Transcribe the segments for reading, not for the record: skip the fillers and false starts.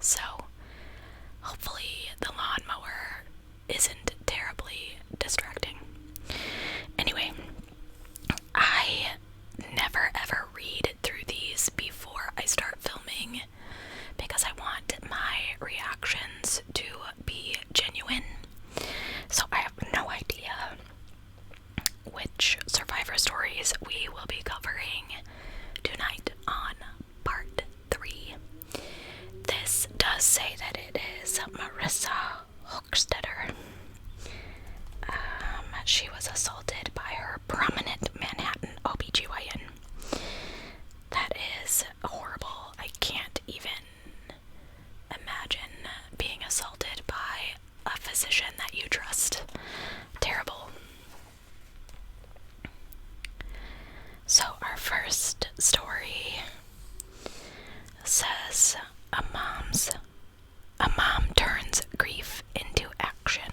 So hopefully the lawnmower isn't terribly distracting. Anyway, I never ever read through these before I start filming because I want my reactions to be genuine. So I have no idea which survivor stories we will be covering tonight on part 3. This does say that it is Marissa Hochstetter. She was assaulted by her prominent Manhattan OBGYN. That is horrible. I can't even imagine being assaulted by a physician that you trust. Terrible. So our first story says a mom turns grief into action.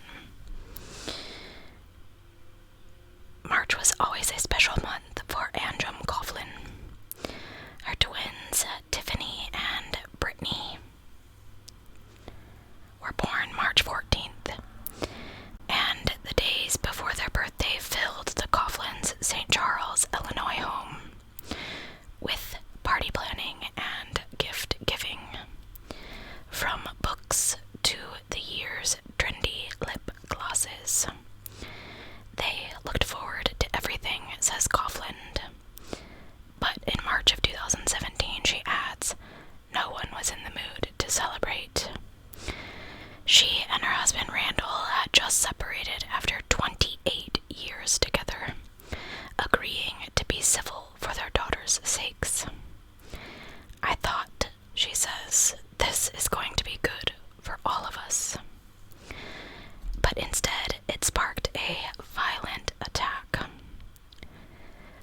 March was always a special month for Andrew Coughlin. Her twins, Tiffany and Brittany, were born March 14th, and the days before their birthday filled the Coughlins' St. Charles, Illinois home with party planning and gift giving. From books to the year's trendy lip glosses. They looked forward to everything, says Coughlin. But in March of 2017, she adds, no one was in the mood to celebrate. She and her husband Randall had just separated after 28 years together, agreeing to be civil for their daughters' sakes. I thought, she says, this is going to be good for all of us. But instead, it sparked a violent attack.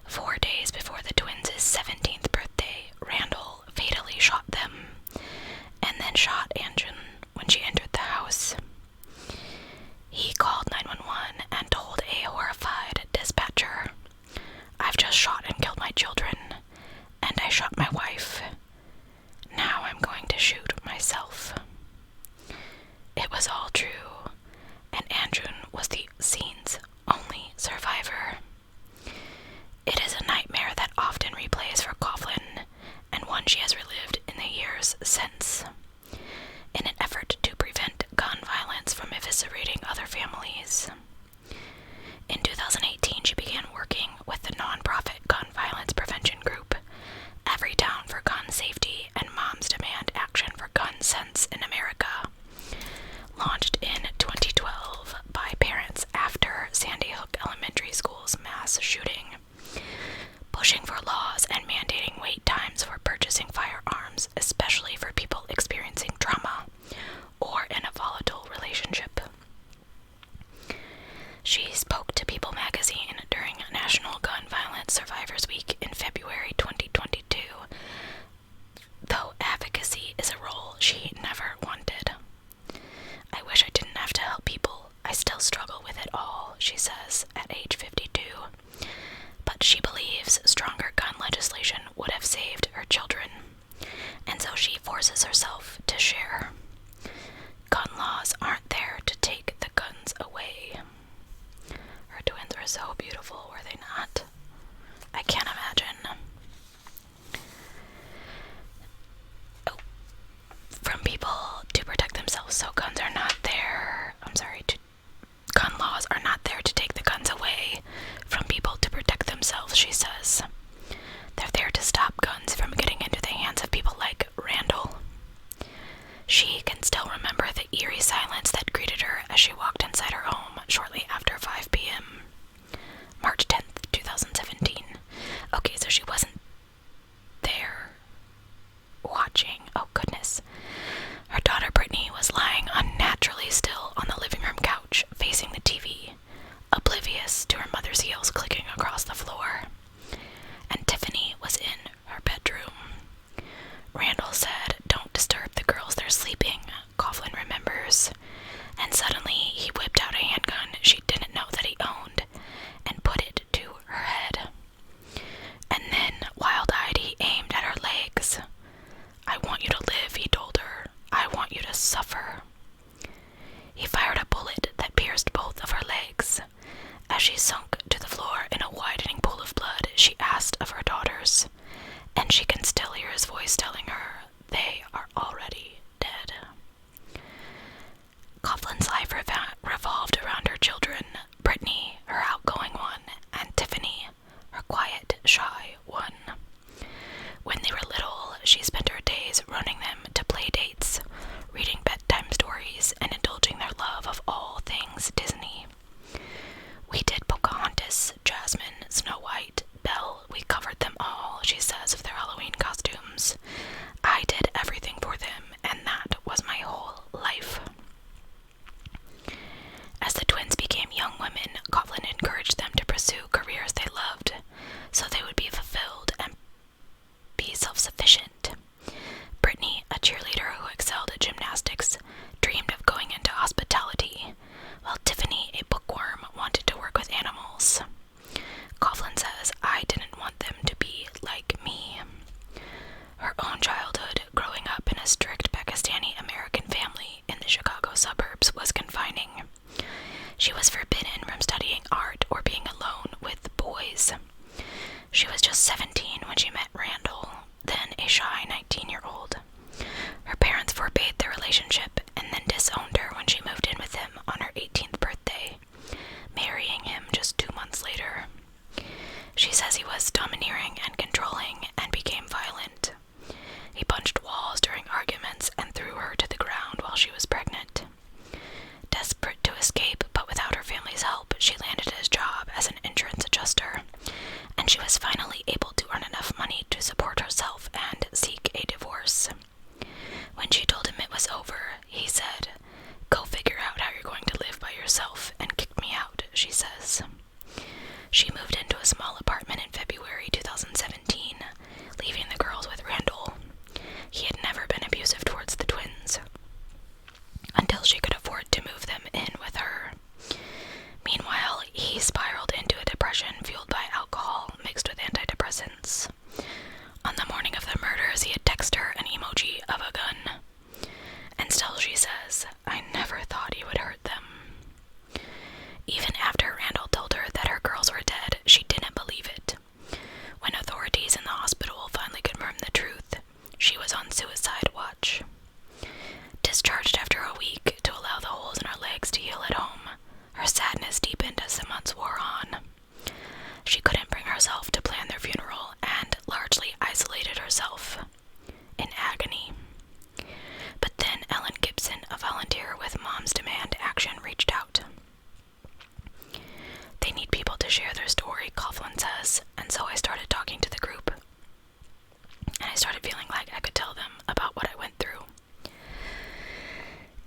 4 days before the twins' 17th birthday, Randall fatally shot them, and then shot Andrew when she entered the house. He called 911 and told a horrified dispatcher, I've just shot and killed my children, and I shot my wife. Now I'm going to shoot myself. It was all true, and Andrew was the scene's only survivor. It is a nightmare that often replays for Coughlin, and one she has relived in the years since. In an effort to prevent gun violence from eviscerating other families. In 2018, she began working with the nonprofit gun violence prevention group, Every Town for Gun Safety and Moms Demand Action for Gun Sense in America, launched in 2012 by parents after Sandy Hook Elementary School's mass shooting, pushing for laws and mandating wait times for purchasing firearms, especially for people experiencing trauma or in a volatile relationship. She spoke to People magazine during National Gun Violence Survivors Week in February 2022, though advocacy is a role she never wanted. I wish I didn't have to help people. I still struggle with it all, she says, at age 52. But she believes stronger gun legislation would have saved her children, and so she forces herself to share. Gun laws aren't there to take the guns away. Her twins were so beautiful, were they not? I can't imagine. Oh. From people to protect themselves, so guns are not there. Gun laws are not there to take the guns away from people to protect themselves, she says. They're there to stop guns from getting into the hands of people like Randall. She can still remember the eerie silence that greeted her as she walked inside her home shortly after 5 p.m. March 10th, 2017. Okay, so she wasn't there watching. Oh, goodness. Her daughter Brittany was lying unnaturally still on the living room couch, facing the TV, oblivious to her mother's heels clicking across the floor. And Tiffany was in her bedroom. Randall said, "Don't disturb the girls, they're sleeping," Coughlin remembers. And suddenly he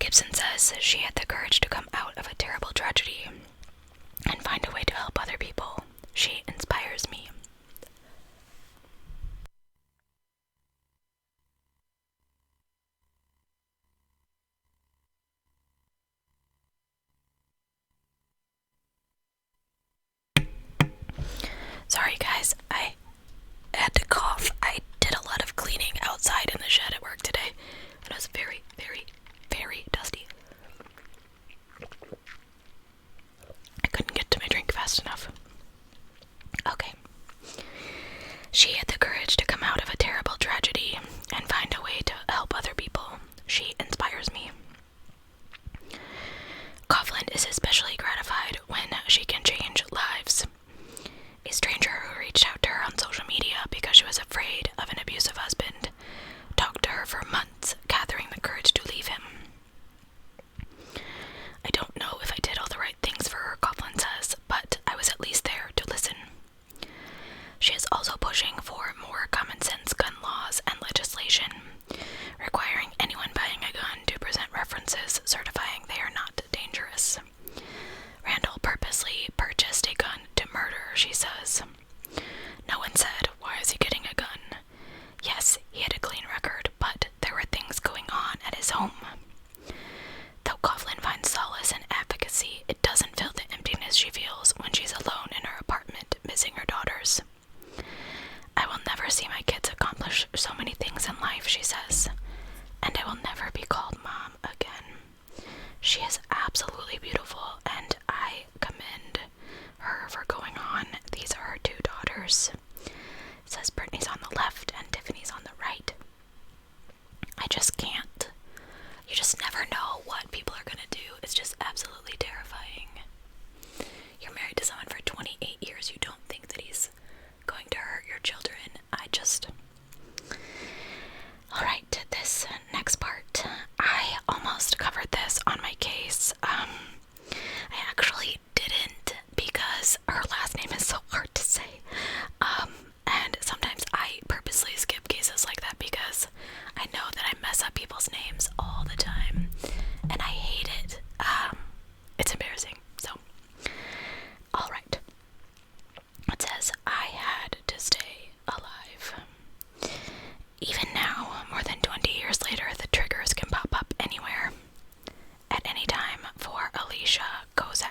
Gibson says she had the courage to come out of a terrible tragedy and find a way to help other people. She inspires me. Sorry guys, I had to cough. I did a lot of cleaning outside in the shed at work today. It was very, very, very dusty. I couldn't get to my drink fast enough. Okay. She had the courage to come out of a terrible tragedy and find a way to help other people. She inspires me. Coughlin is especially gratified when she can change lives. A stranger who reached out to her on social media because she was afraid of an abusive husband talked to her for months, gathering the courage to leave him. I don't know if I did all the right things for her, Coughlin says, but I was at least there to listen. She is also pushing for more common sense gun laws and legislation, requiring anyone buying a gun to present references certifying they are not dangerous. Randall purposely purchased a gun to murder, she says. No one said, why is he getting a gun? Yes, he had a clean record, but there were things going on at his home. Though Coughlin finds solace in advocacy, it doesn't fill the emptiness she feels when she's alone in her apartment missing her daughters. I will never see my kids accomplish so many things in life, she says, and I will never be called mom again. She is absolutely beautiful, and I commend her for going on. These are her 2 daughters. It says Brittany's on the left and Tiffany's on the right. I just can't. You just never know what people are gonna do. It's just absolutely terrifying. You're married to someone for 28 years. You don't think that he's going to hurt your children. Alright, this next part. I almost covered this on my case. I actually didn't because her last name is so hard to say. And sometimes I purposely skip cases like that because I know that I mess up people's names all the time. And I hate it. It's embarrassing. So, alright. It says, I had to stay alive. Even now, more than 20 years later, the triggers can pop up anywhere, at any time, for Alicia Kozakowicz.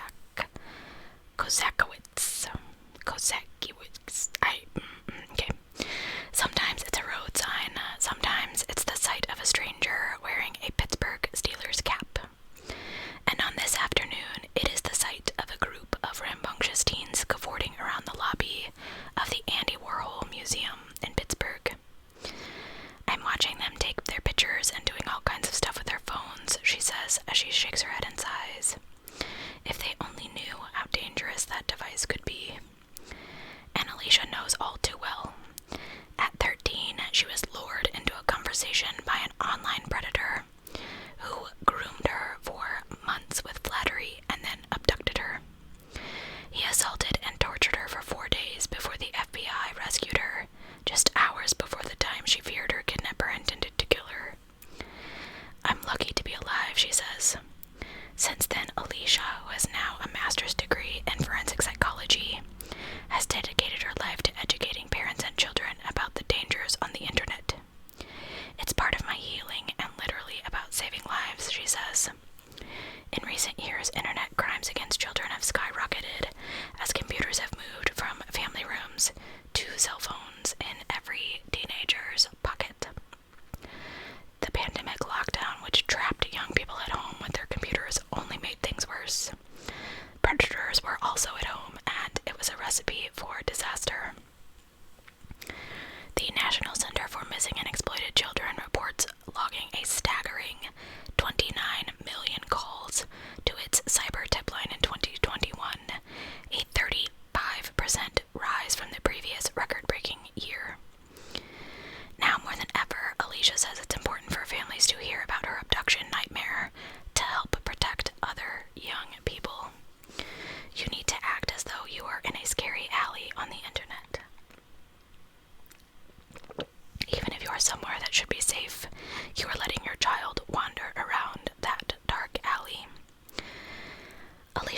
Okay. Sometimes it's a road sign, sometimes it's the sight of a stranger wearing a Pittsburgh Steelers cap. And on this afternoon, it is the sight of a group of rambunctious teens cavorting around the lobby of the Andy Warhol Museum in Pittsburgh. I'm watching them take their pictures and doing all kinds of stuff with their phones, she says as she shakes her head and sighs. If they only knew how dangerous that device could be. And Alicia knows all too well. At 13, she was lured into a conversation by an online predator who groomed her for months with flattery and then abducted her. He assaulted and tortured her for 4 days before the FBI rescued her, just hours before the time she feared her kidnapper intended to kill her. I'm lucky to be alive, she says.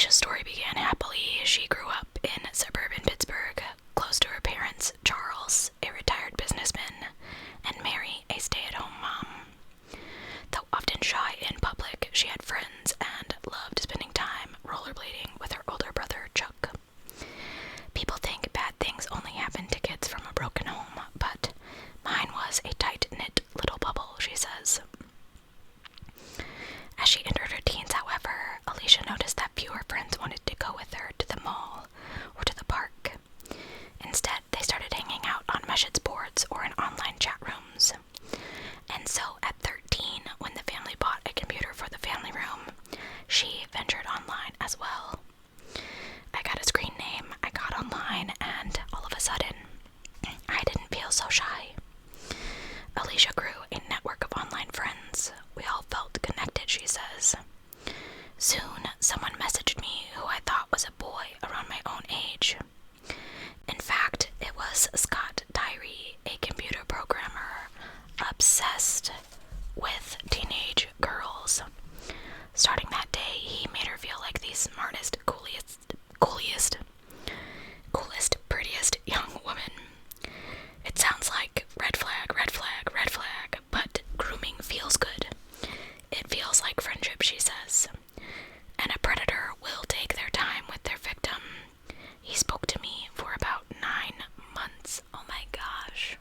Alicia's story began happily. She grew up in suburban Pittsburgh, close to her parents, Charles, a retired businessman, and Mary, a stay-at-home mom. Though often shy in public, she had friends and loved spending time rollerblading with her older brother, Chuck. People think bad things only happen to kids from a broken home, but mine was a tight-knit little bubble, she says. As she entered her teens, however, Alicia noticed that fewer friends wanted to go with her to the mall or to the park. Instead, they started hanging out on message boards or in online chat rooms. And so at 13, when the family bought a computer for the family room, she ventured online as well. I got a screen name, I got online, and all of a sudden, I didn't feel so shy. Alicia grew a network of online friends. We all felt connected, she says. Soon, someone messaged me who I thought was a boy around my own age. In fact, it was Scott Tyree, a computer programmer obsessed with teenage girls. Starting that day, he made her feel like the smartest, coolest, prettiest young woman. It sounds like red flag, red flag, red flag, but grooming feels good. It feels like friendship, she says. And a predator will take their time with their victim. He spoke to me for about 9 months. Oh my gosh.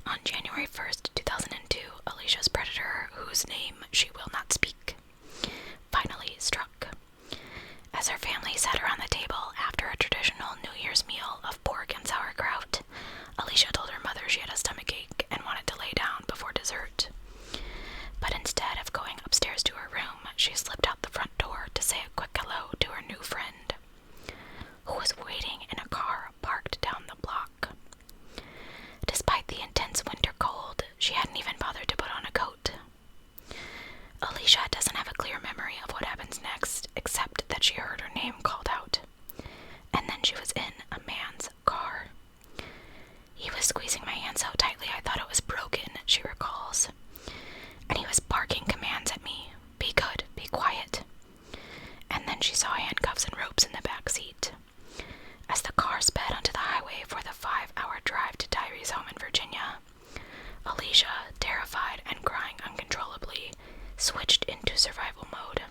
On January 1st, 2002, Alicia's predator, whose name she will not speak, finally struck. As her family sat around the table after a traditional New Year's meal of pork and sauerkraut, Alicia told her mother she had a stomachache and wanted to lay down before dessert. But instead of going upstairs to her room, she slipped out the front door to say a quick hello to her new friend, who was waiting in a car parked down the block. Despite the intense winter cold, she hadn't even bothered to put on a coat. Alicia doesn't have a clear memory of what happens next, except that she heard her name called out. And then she was in a man's car. He was squeezing my hand so tightly I thought it was broken, she recalls. And he was barking commands at me. Be good, be quiet. And then she saw handcuffs and ropes in the back seat. As the car sped onto the highway for the 5-hour drive to Tyree's home in Virginia, Alicia, terrified and crying uncontrollably, switched into survival mode.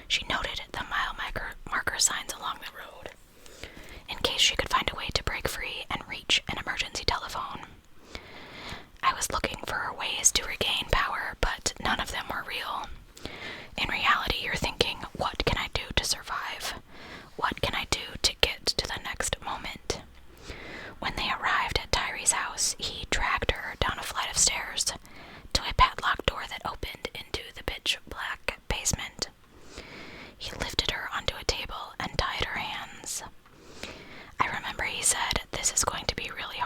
She noted the mile marker signs along the road, in case she could find a way to break free and reach an emergency telephone. I was looking for ways to regain power, but none of them were real. In reality, you're thinking, what can I do to survive? What can I do to get to the next moment? When they arrived at Tyree's house, he dragged her down a flight of stairs to a padlocked door that opened into the pitch-black basement. He lifted her onto a table and tied her hands. I remember he said, "This is going to be really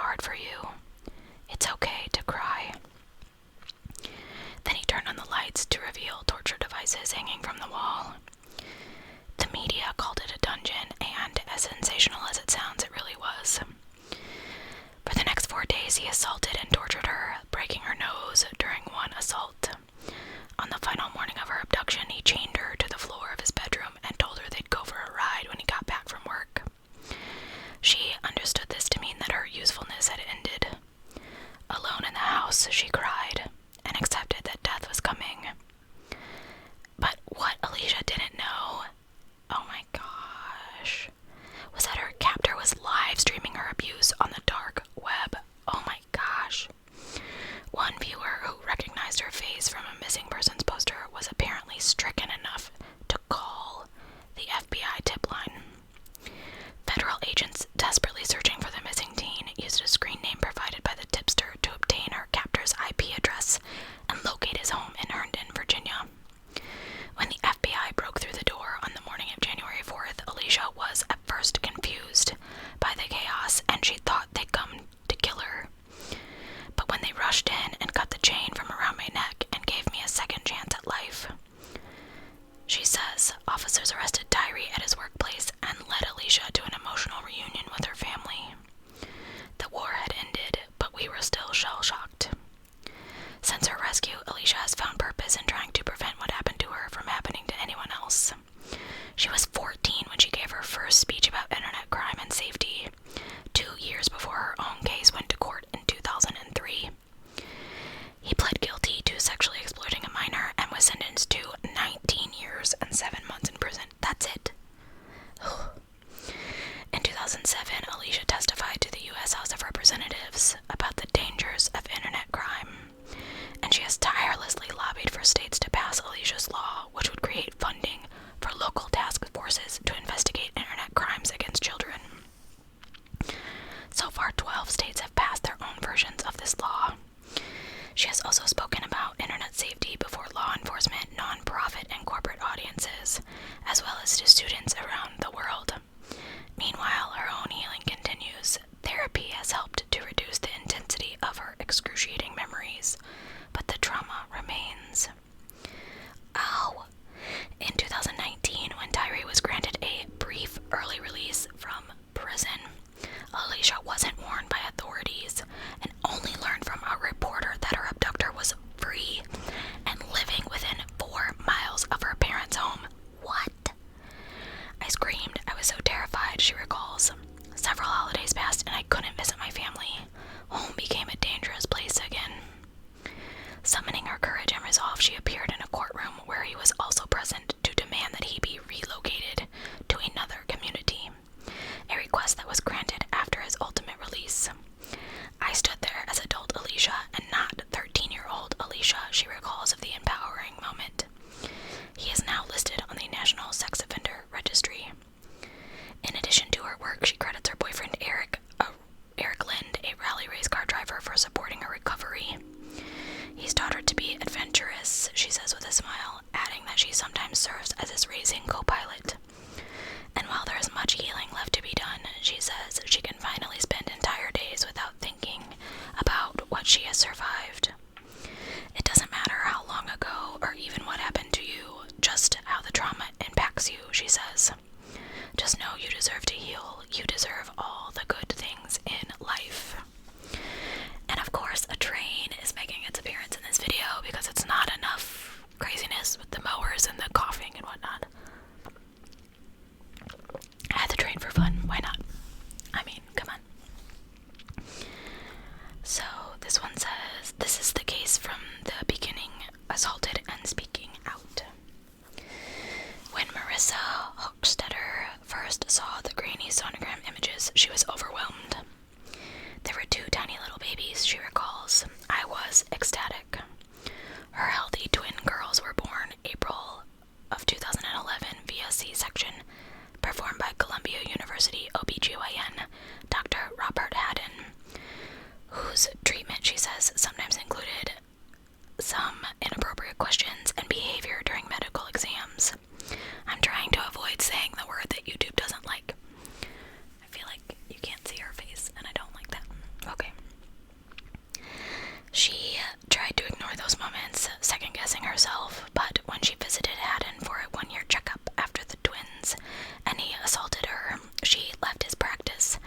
tirelessly lobbied for states to pass Alicia's law, which would create funding for local task forces to investigate internet crimes against children. So far, 12 states have passed their own versions of this law. She has also spoken about internet safety before law enforcement, nonprofit, and corporate audiences, as well as to students around the world. Meanwhile, her own healing continues. Therapy has helped to reduce the intensity of her excruciating memories, but the trauma remains. Oh! In 2019, when Tyree was granted a brief early release from prison, Alicia wasn't warned by authorities and only learned from a reporter that her abductor was free and living within 4 miles of her parents' home. What? I screamed. I was so terrified, she recalls. Several holidays passed and I couldn't visit my family. Home became a dangerous place again. Summoning her courage and resolve, she appeared in a courtroom where he was also present to demand that he be relocated to another community, a request that was granted after his ultimate release. I stood there as adult Alicia and not 13-year-old Alicia, she recalls of the empowering moment. He is now listed on the National Sex Offender Registry. In addition to her work, she credits her boyfriend Eric Lynne, a rally race car driver, for supporting her recovery. He's taught her to be adventurous, she says with a smile, adding that she sometimes serves as his racing co-pilot. And while there is much healing left to be done, she says she can finally spend entire days without thinking about what she has survived. It doesn't matter how long ago or even what happened to you, just how the trauma impacts you, she says. Just know you deserve to heal. You deserve all the good things in life. And of course, a train is making its appearance in this video because it's not enough craziness with the mowers and the coughing and whatnot. I had the train for fun. Why not? I mean, come on. So this one says, this is the case from the beginning, assaulted and speaking out. When Marissa Hochstetter first saw the grainy sonogram images, she was overwhelmed. There were 2 tiny little babies, she recalls. I was ecstatic. Her healthy twin girls were born April of 2011 via C-section, performed by Columbia University OBGYN Dr. Robert Haddon, whose treatment, she says, sometimes included some inappropriate questions and behavior during medical exams. I'm trying to avoid saying the word that YouTube doesn't like. I feel like you can't see her face, and I don't like that. Okay. She tried to ignore those moments, second-guessing herself, but when she visited Haddon for a 1-year checkup after the twins, and he assaulted her, she left his practice,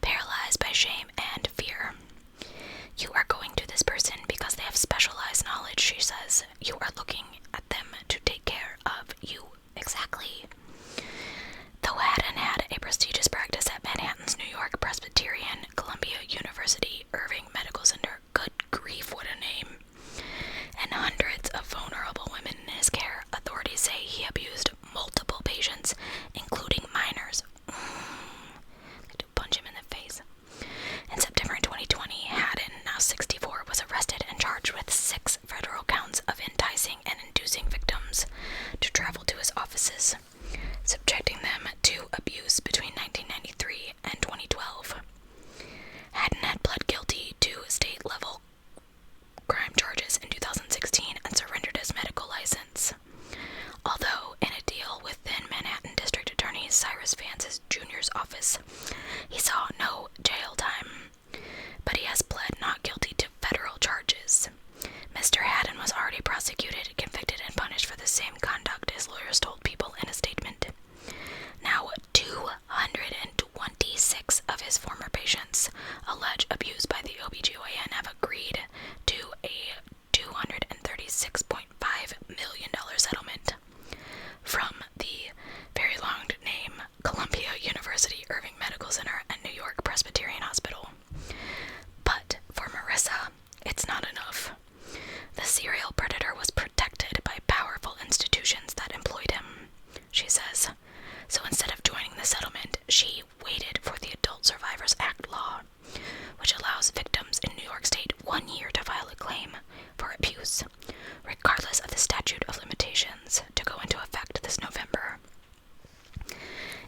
paralyzed by shame and fear. You are going to this person because they have specialized knowledge, she says. You are looking at them to take care of you. Exactly. Though Haddon had a prestigious practice at Manhattan's New York Presbyterian Columbia University Irving Medical Center, good grief, what a name, and hundreds of vulnerable women in his care, authorities say he abused multiple patients, including minors. Like to punch him in the face. In September 2020, Haddon, now 64, was arrested and charged with 6 federal counts of enticing and regardless of the statute of limitations to go into effect this November.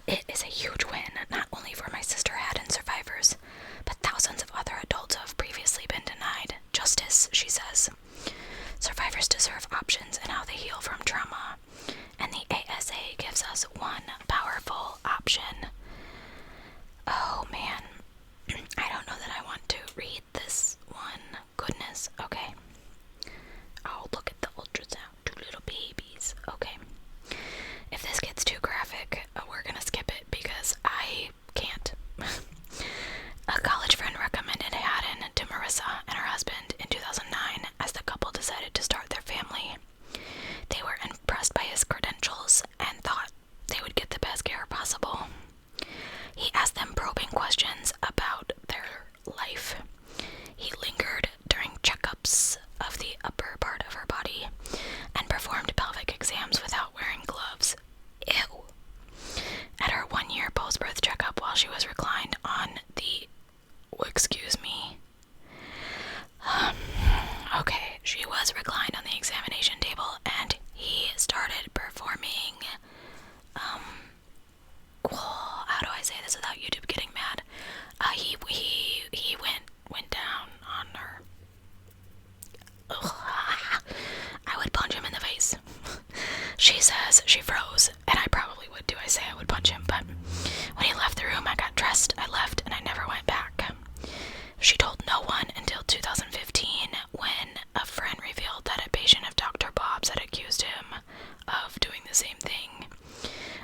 It is a huge win, not only for my sister Hahna survivors, but thousands of other adults who have previously been denied justice, she says. Survivors deserve options in how they heal from trauma, and the ASA gives us one powerful option. Oh man, I don't know that I want to read this one. Goodness, okay. Oh, look at the ultrasound, 2 little babies. Okay. If this gets too graphic, we're gonna skip it because I can't. A college friend recommended Hahna to Marissa and her husband in 2009 as the couple decided to start their family. They were impressed by his credentials and thought they would get the best care possible. He asked them probing questions about their life. He lingered during checkups of the upper part of her body and performed pelvic exams without wearing gloves. Ew. At her 1-year post-birth checkup while she was reclined on the... Excuse me. Okay, she was reclined on the examination table and he started performing, how do I say this without YouTube getting mad? He went down on her. Ugh. I would punch him in the face. She says she froze, and I probably would too. I say I would punch him, but when he left the room, I got dressed, I left, and I never went back. She told no one until 2015 when a friend revealed that a patient of Dr. Bob's had accused him of doing the same thing.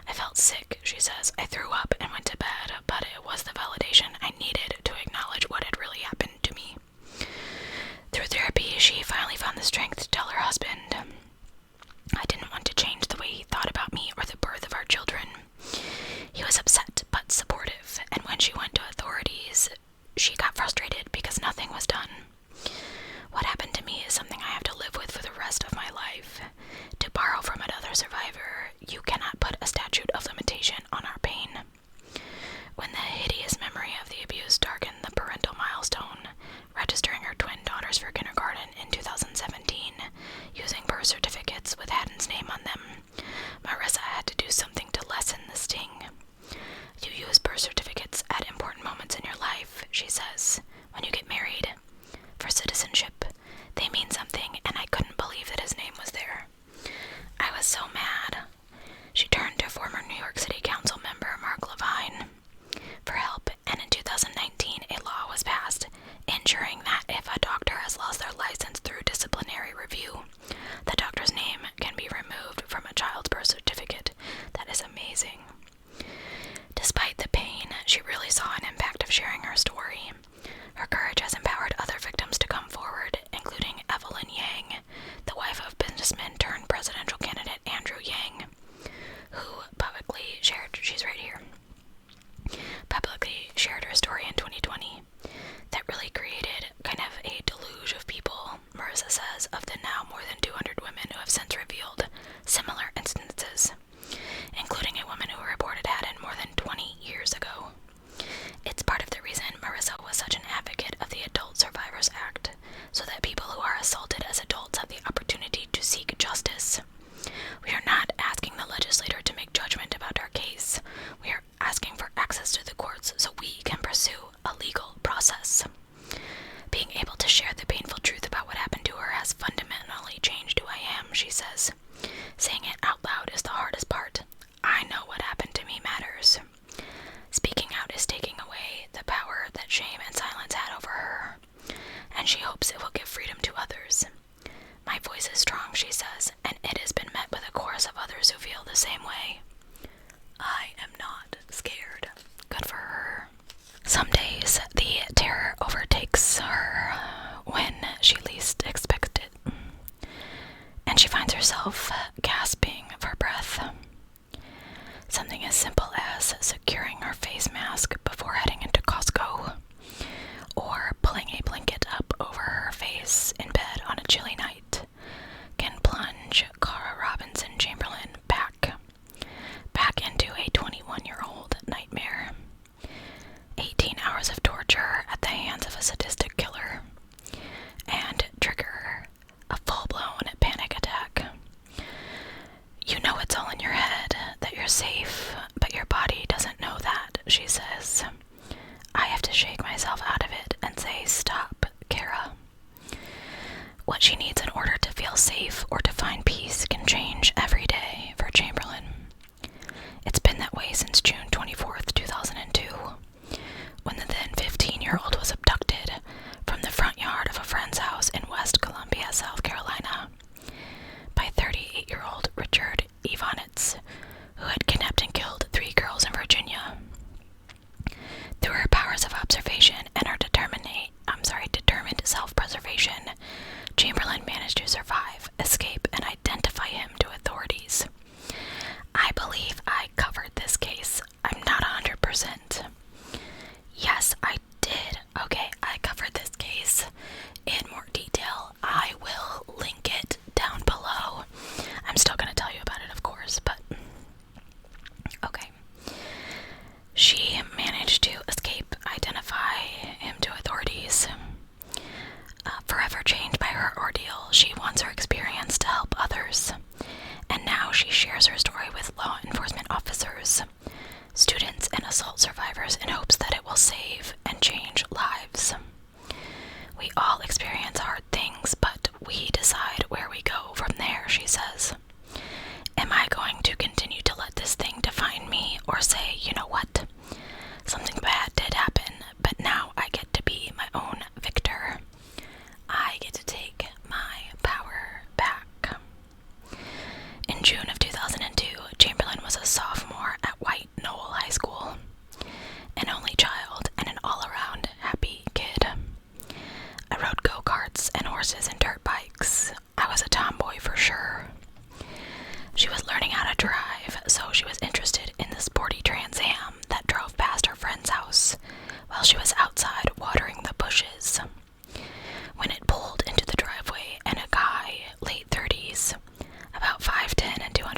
I felt sick, she says. I threw up and went to bed, but it was the validation I needed to acknowledge what had really happened to me. Through therapy, she finally found the strength to tell her husband, I didn't want to change the way he thought about me or the birth of our children. He was upset but supportive, and when she went to authorities, she got frustrated because nothing was done. What happened to me is something I have to live with for the rest of my life. To borrow from another survivor, you cannot put a statute of limitation on our pain. When the hideous memory of the abuse darkened the parental milestone, registering her twin daughters for kindergarten in 2017, using birth certificates with Hahna's name on them, Marissa had to do something to lessen the sting. You use birth certificates at important moments in your life, she says. When you get married, for citizenship, they mean something, and I couldn't believe that his name was there. I was so mad. She turned to former New York City Council member Mark Levine for help, and in 2019 a law was passed ensuring that if a doctor has lost their license through disciplinary review, the doctor's name can be removed from a child's birth certificate. That is amazing. Despite the pain, she really saw an impact of sharing her story. Her courage has empowered other victims to come forward, including Evelyn Yang, the wife of businessman turned presidential candidate Andrew Yang, who publicly shared, she's right here, publicly shared her story in 2020. That really created kind of a deluge of people, Marissa says, of the now more than 200 women who have since revealed similar instances, including a woman who reported Hahna more than 20 years ago. It's part of the reason Marissa was such an advocate of the Adult Survivors Act, so that people who are assaulted as adults have the opportunity to seek justice. We are not asking the legislator to make judgment about our case. We are asking for access to the courts so we can pursue a legal process. Being able to share the painful truth about what happened to her has fundamentally changed who I am, she says. Saying it out loud is the hardest part. I know what happened to me matters. Speaking out is taking away the power that shame and silence had over her, and she hopes it will give freedom to others. My voice is strong, she says, and it has been met with a chorus of others who feel the same way. I am not scared. Good for her. Some days, the terror overtakes her when she least expects it, and she finds herself gasping for breath. Something as simple as securing her face mask before heading into Costco, or pulling a blanket up over her face in bed on a chilly night, can plunge Cara Robinson Chamberlain back into a 21-year-old nightmare. 18 hours of torture at the hands of a sadistic killer, and trigger a full-blown panic attack. safe or to find peace can change every day for Chamberlain. It's been that way since June 24th, 2002, when the then 15-year-old was abducted from the front yard of a friend's house in West Columbia, South Carolina, by 38-year-old Richard Ivanitz, who had kidnapped and killed 3 girls in Virginia. Through her powers of observation and her determined self-preservation, Chamberlain managed to survive, escape, and identify him to authorities. I believe I covered this case. I'm not 100%. Yes, I did. Okay, I covered this case in more detail. I will link it down below. I'm still going to tell you about it, of course, but okay. She managed to escape, identify him to authorities. Forever changed by her ordeal, she wants her experience to help others. And now she shares her story with law enforcement officers, students, and assault survivors in hopes that it will save and change lives. We all experience hard things, but we decide where we go from there, she says. Am I going to continue to let this thing define me, or say, you know what? Something bad did happen, but now I get to be my own victor. I get to take my power back. In June of 2002, Chamberlain was a sophomore at White Knoll High School, an only child and an all-around happy kid. I rode go-karts and horses and dirt bikes. I was a tomboy for sure. She was learning how to drive, so she was interested in the sporty Trans Am that drove past her friend's house while she was outside watering the bushes. When it pulled into the driveway and a guy, late 30s, about 5'10" and 200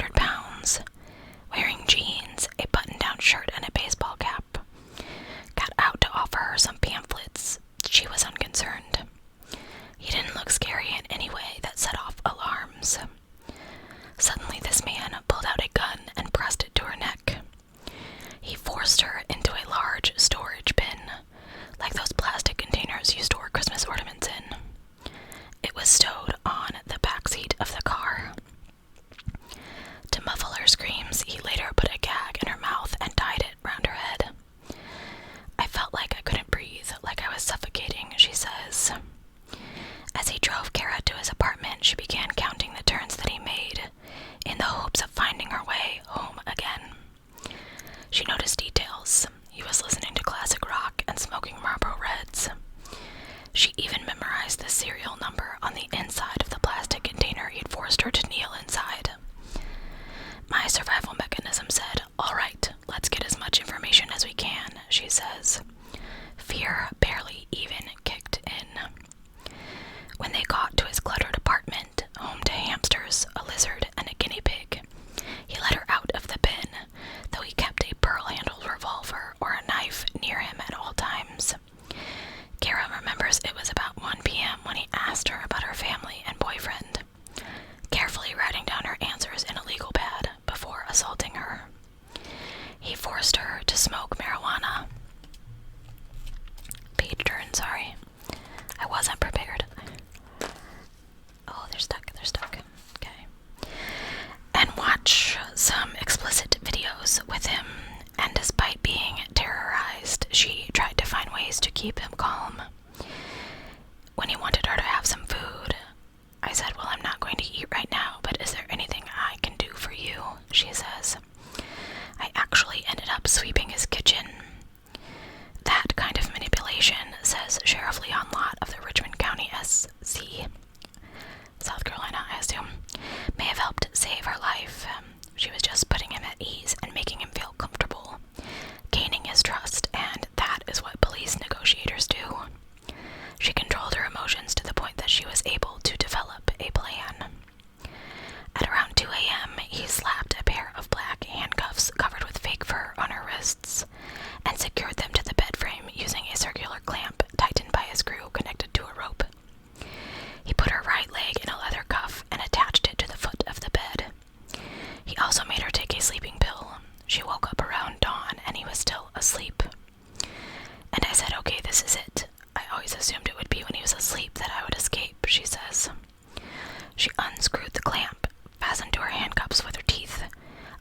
unscrewed the clamp, fastened to her handcuffs with her teeth,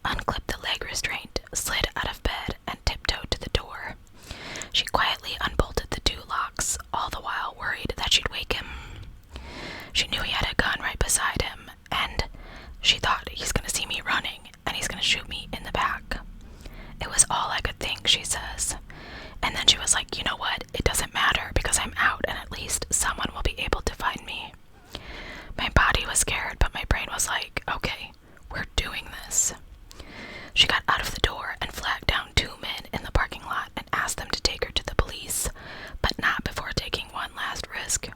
unclipped the leg restraint, slid out of bed, and tiptoed to the door. She quietly unbolted the 2 locks, all the while worried that she'd wake him. She knew he had a gun right beside him, and she thought, he's gonna see me running, and he's gonna shoot me in the back. It was all I could think, she says. And then she was like, you know what, it doesn't matter because I'm out and at least someone will be able to find me. My body was scared, but my brain was like, okay, we're doing this. She got out of the door and flagged down 2 men in the parking lot and asked them to take her to the police, but not before taking one last risk.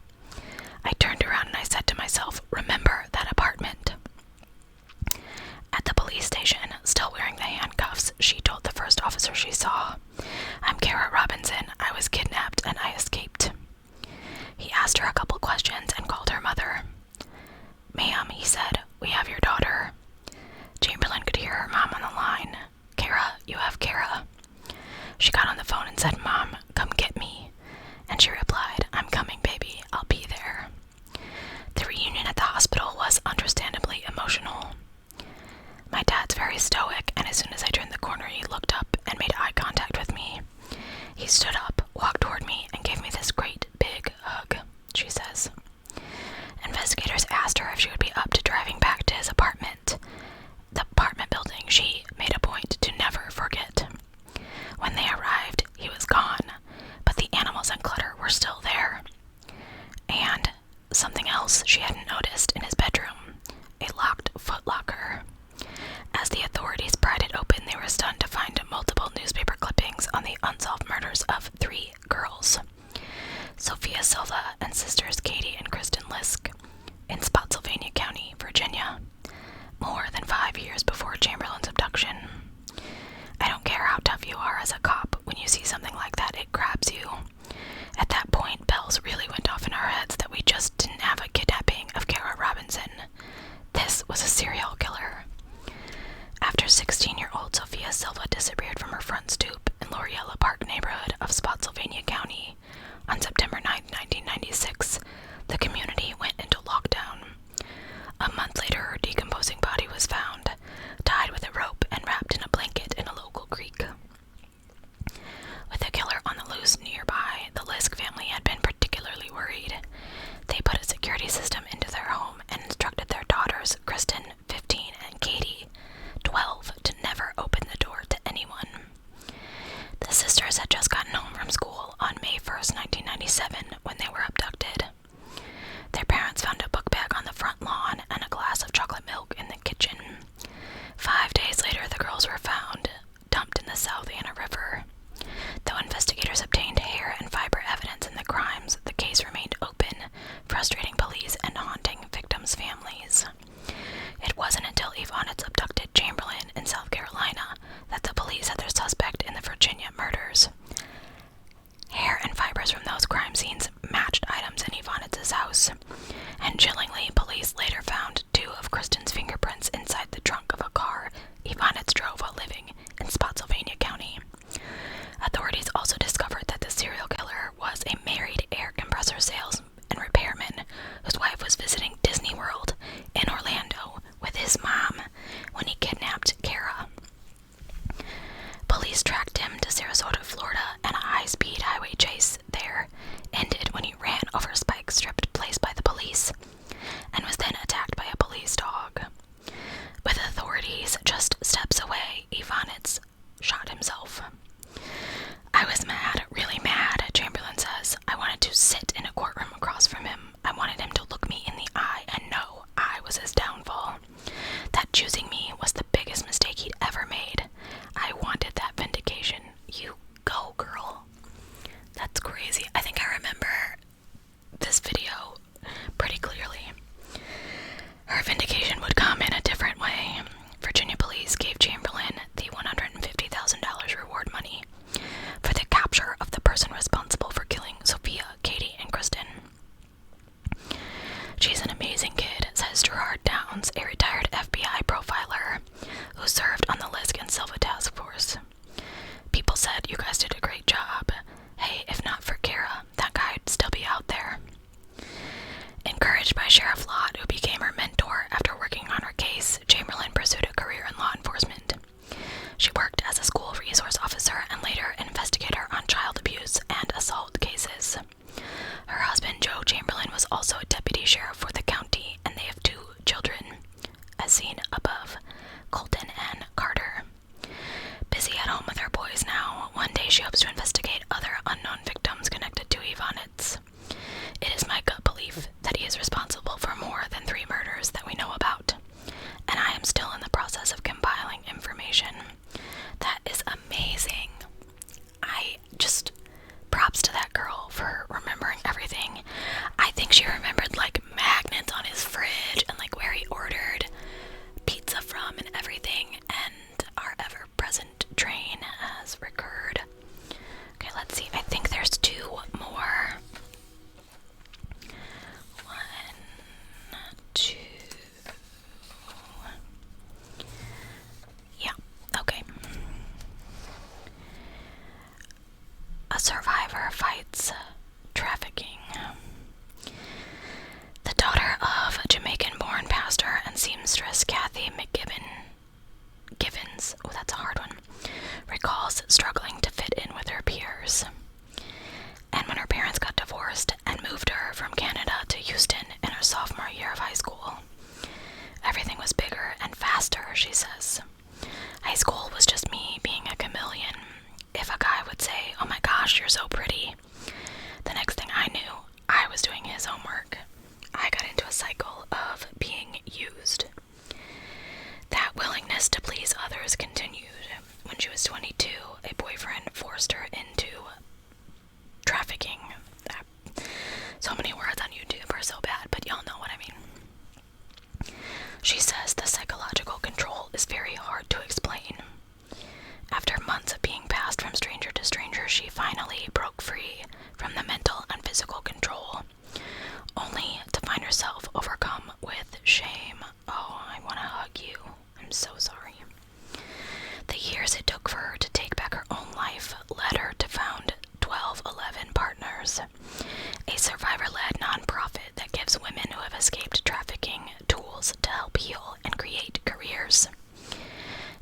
I turned around and I said to myself, remember that apartment. At the police station, still wearing the handcuffs, she told the first officer she saw, I'm Kara Robinson. I was kidnapped and I escaped. He asked her a couple questions and called her mother. Ma'am, he said, we have your daughter. Chamberlain could hear her mom on the line. Kara, you have Kara. She got on the phone and said, Mom, come get me. And she replied, I'm coming, baby. I'll be there. The reunion at the hospital was understandably emotional. My dad's very stoic, and as soon as I turned the corner, he looked up and made eye contact with me. He stood up, walked toward me, and gave me this great big hug, she says. Investigators asked her if she would be up to driving back to his apartment. The apartment building she made a point to never forget. When they arrived, he was gone, but the animals and clutter were still there. And something else she hadn't noticed in his bedroom, a locked footlocker. As the authorities pried it open, they were stunned to find multiple newspaper clippings on the unsolved murders of 3 girls. Sophia Silva and sisters Katie and Kristen Lisk in Spotsylvania County, Virginia, more than 5 years before Chamberlain's abduction. I don't care how tough you are as a cop, when you see something like that, it grabs you. At that point, bells really went off in our heads that we just didn't have a kidnapping of Kara Robinson. This was a serial killer. After 16-year-old Sophia Silva disappeared from her front stoop in Loriella Park neighborhood of Spotsylvania County on September 9, 1996, the community went into lockdown. A month later, her decomposing body was found, tied with a rope and wrapped in a blanket in a local creek. With the killer on the loose nearby, the Lisk family had been particularly worried. They put a security system into their home and instructed their daughters, Kristen, 15, and Katie, 12, to never open the door to anyone. The sisters had just gotten home from school on May 1st, 1997, when they were abducted. Their parents found a book bag on the front lawn and a glass of chocolate milk in the kitchen. 5 days later, the girls were found, dumped in the South Anna River. Though investigators obtained hair and fiber evidence in the crimes, the case remained open, frustrating police and haunting victims' families. It wasn't until Yvonnette's abducted Chamberlain in South Carolina that the police had their suspect in the Virginia murders. Hair and fibers from those crime scenes matched items in Yvonnette's house, and chillingly, police later found 2 of Kristen's fingerprints inside the trunk of a car Yvonnette drove while living in Spotsylvania County. Authorities also discovered that the serial killer was a married air compressor sales and repairman whose wife was visiting Disney World in Orlando with his mom when he kidnapped Kara. Police tracked him to Sarasota, Florida, and a high-speed highway chase there ended when he ran over a spike stripped placed by the police and was then attacked by a police dog. With authorities just steps away, Yvonnette's shot himself. I was mad, really mad, Chamberlain says. I wanted to sit in a courtroom across from him. I wanted him to look me in the eye and know I was his downfall. That choosing me was the biggest mistake he'd ever made. I wanted that vindication. You go, girl. That's crazy. I think I remember this video pretty clearly. Her vindication would come in a different way. Virginia police gave Chamberlain the $150,000 reward money for the capture of the person responsible for killing Sophia, Katie, and Kristen. She's an amazing kid, says Gerard Downs, a retired FBI profiler fights trafficking. The daughter of Jamaican-born pastor and seamstress Kathy Givens, oh that's a hard one, recalls struggling to fit in with her peers. And when her parents got divorced and moved her from Canada to Houston in her sophomore year of high school, everything was bigger and faster, she says. High school was just me being a chameleon. If a guy would say, "Oh my gosh, you're so pretty," the next thing I knew, I was doing his homework. I got into a cycle of being used. That willingness to please others continued. When she was 22, a boyfriend forced her into trafficking. So many words on YouTube are so bad, but y'all know what I mean. She says the psychological control is very hard to explain. After months of being passed from stranger to stranger, she finally broke free from the mental and physical control, only to find herself overcome with shame. Oh, I want to hug you. I'm so sorry. The years it took for her to take back her own life led her to found 1211 Partners, a survivor-led nonprofit that gives women who have escaped trafficking tools to help heal and create careers.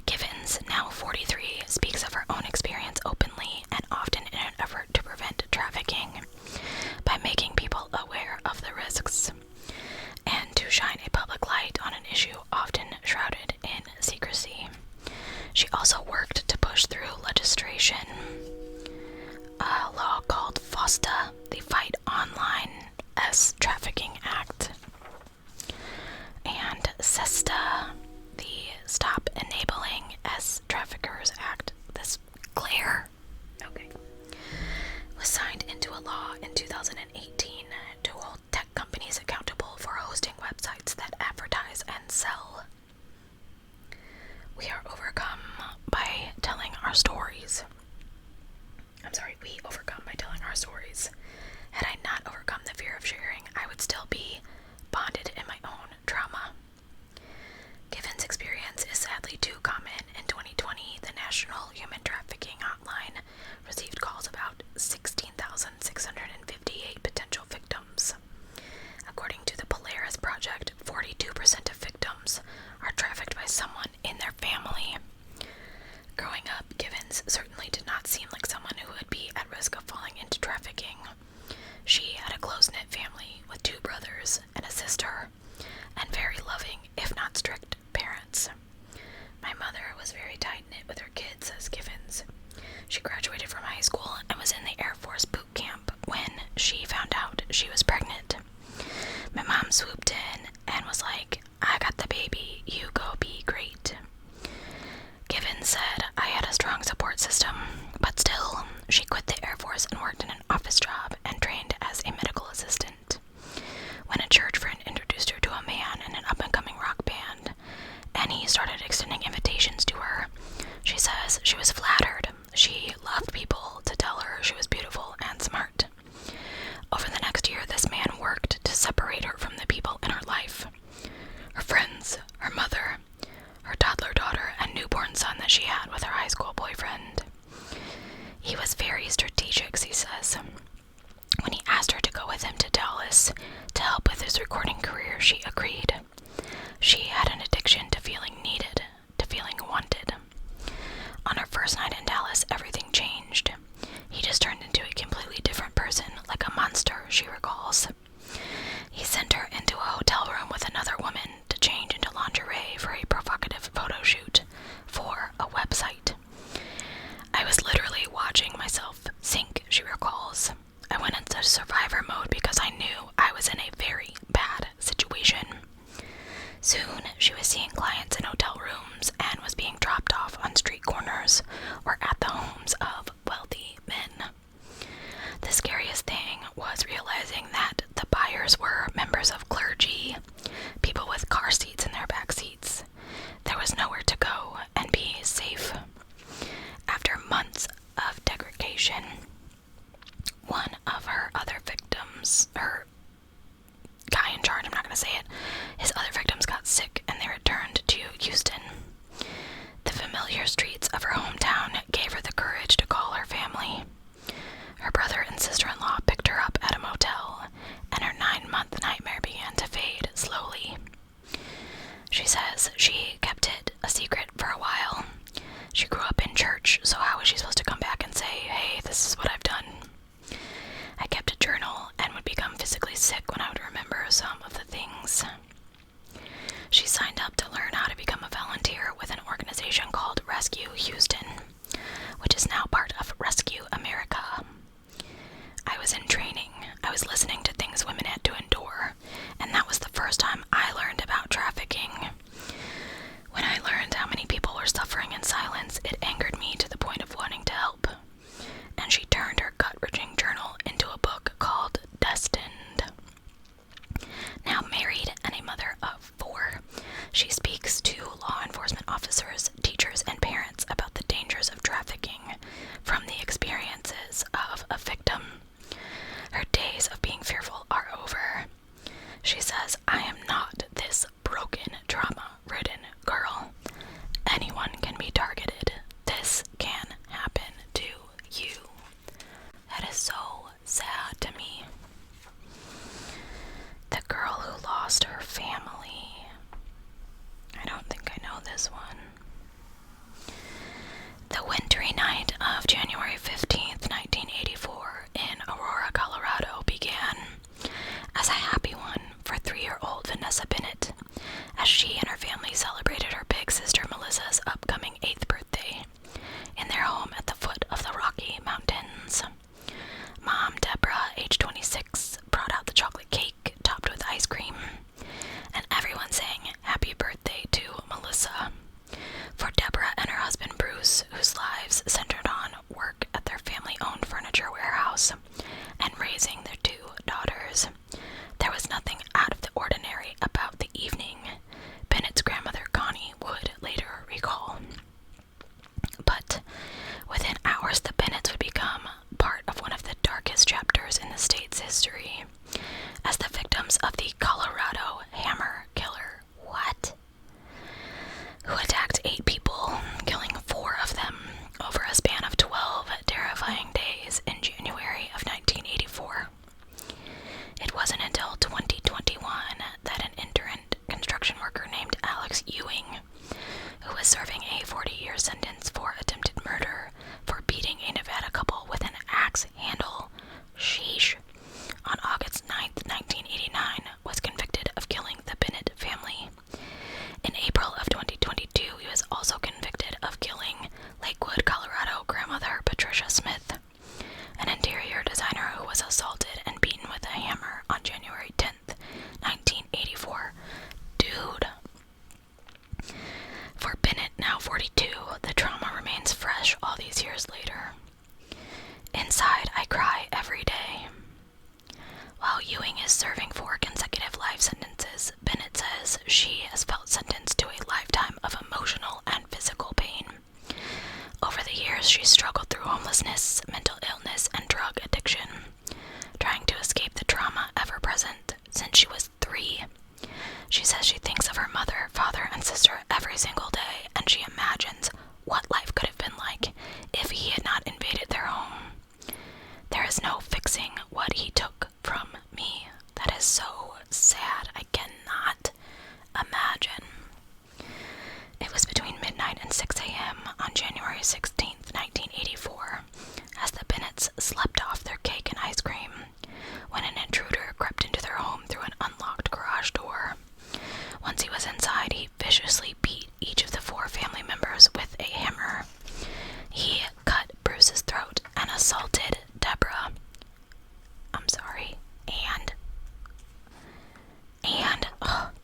Givens, now 43, speaks of her own experience openly and often in an effort to prevent trafficking by making people aware of the risks and to shine a public light on an issue often shrouded in secrecy. She also worked to push through legislation, a law called FOSTA, the Fight Online S Trafficking Act, and SESTA, the Stop Enabling S Traffickers Act. This Clare, was signed into a law in 2018 to hold tech companies accountable for hosting websites that advertise and sell. We overcome by telling our stories. Had I not overcome the fear of sharing, I would still be bonded in my own trauma. Givens' experience is sadly too common. In 2020, the National Human Trafficking Hotline received calls about 16,658 potential victims. According to the Polaris Project, 42% of victims are trafficked by someone in their family. Growing up, Givens certainly did not seem like someone who would be at risk of falling into trafficking. She had a close-knit family with 2 brothers and a sister, and very loving, if not strict, parents. My mother was very tight-knit with her kids, says Givens. She graduated from high school and was in the Air Force boot camp when she found out she was pregnant. My mom swooped in and was like, "I got the baby, you go be great." Givens said, "I had a strong support system, but still, she quit the Air Force and worked in an office job and trained as a medical assistant. When a church friend introduced her to a man in an up-and-coming rock band, and he started extending invitations to her, she says she was flattered. She loved people to tell her she was beautiful and smart. Over the next year, this man worked to separate her from the people in her life. Her friends, her mother, her toddler daughter, and newborn son that she had with her high school boyfriend. He was very strategic," he says. When he asked her to go with him to Dallas to help with his recording career, she agreed. She had an addiction to feeling needed, to feeling wanted. On her first night in Dallas, everything changed. He just turned into a completely different person, like a monster, she recalls. He sent her into a hotel room with another woman to change into lingerie for a provocative photo shoot for a website. "I was literally watching myself sink," she recalls. "I went into survivor mode because I knew I was in a very bad situation." Soon, she was seeing clients in hotel rooms and was being dropped off on street corners or at the homes of wealthy men. The scariest thing was realizing that the buyers were members of clergy, people with car seats in their back seats. There was nowhere to go and be safe. After months of degradation, one of her other victims, her guy in charge, I'm not going to say it, his other victims got sick and they returned to Houston. The familiar streets of her hometown gave her the courage to She says she kept it a secret for a while. She grew up in church, so how was she supposed to come back and say, hey, this is what I've done? I kept a journal and would become physically sick when I would remember some of the things. She signed up to learn how to become a volunteer with an organization called Rescue Houston, which is now part of Rescue America. I was in training. I was listening to things women had to endure, and that was the first time I learned about trafficking. When I learned how many people were suffering in silence, it angered me to the point of wanting to help. And she turned her gut-wrenching journal into a book called Destined. Now married and a mother of 4, she speaks to law enforcement officers, teachers, and parents about the dangers of trafficking from the experiences of a victim. Her days of being fearful are over. She says, I am not this broken, trauma-ridden girl. Anyone can be targeted. This can happen to you. That is so sad to me. The girl who lost her family. I don't think I know this one. The wintry night of January 15th, 1984, in Aurora, Colorado, began as a happy one for 3-year-old Vanessa Bennett, as she and her family celebrated her big sister Melissa's upcoming 8th birthday in their home at the foot of the Rocky Mountains. Mom, Deborah, age 26, brought out the chocolate cake topped with ice cream, and everyone sang happy birthday to Melissa. For Deborah and her husband Bruce, whose lives centered on work at their family-owned furniture warehouse and raising their 2 daughters, there was nothing out of the ordinary about the evening, Bennett's grandmother Connie would later recall. But within hours, the Bennetts would become part of one of the darkest chapters in the state's history, as the victims of the Colorado Hammer Killer. What? Who attacked 8 people, killing 4 of them over a span of 12 terrifying days in January of 1984. It wasn't until 2021 that an intern construction worker named Alex Ewing, who was serving a 40-year sentence for attempted murder for beating a Nevada couple with an axe handle, sheesh, on August 9th, 1989, was convicted of killing the Bennett family. In April of 2022, he was also convicted of killing Lakewood, Colorado grandmother Patricia Smith, an interior designer who was assaulted and beaten with a hammer on January 10th, 1984. Dude. For Bennett, now 42, the trauma remains fresh all these years later. Inside, I cry every day. While Ewing is serving 4 consecutive life sentences, Bennett says she has felt sentenced to a lifetime of emotional and physical pain. Over the years, she struggled through homelessness, mental illness, and drug addiction, trying to escape the trauma ever present since she was 3. She says she thinks of her mother, father, and sister every single day, and she imagines what life could have been like if he had not invaded their home. There is no fixing what he took from me. That is so sad. I cannot imagine. It was between midnight and 6 a.m. on January 16th, 1984, as the Bennetts slept off their cake and ice cream, when an intruder crept into their home through an unlocked garage door. Once he was inside, he viciously beat each of the 4 family members with a hammer. He cut Bruce's throat and assaulted Deborah. I'm sorry. And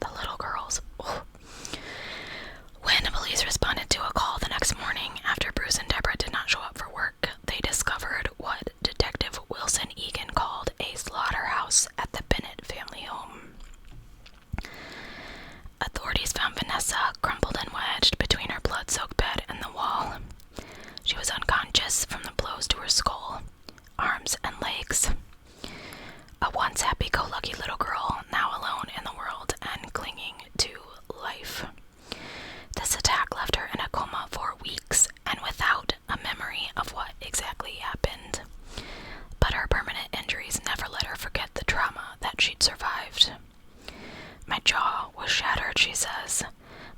the little girls. Oh. When police responded to a call the next morning after Bruce and Deborah did not show up for work, they discovered what Detective Wilson Egan called a slaughterhouse at the Bennett family home. Authorities found Vanessa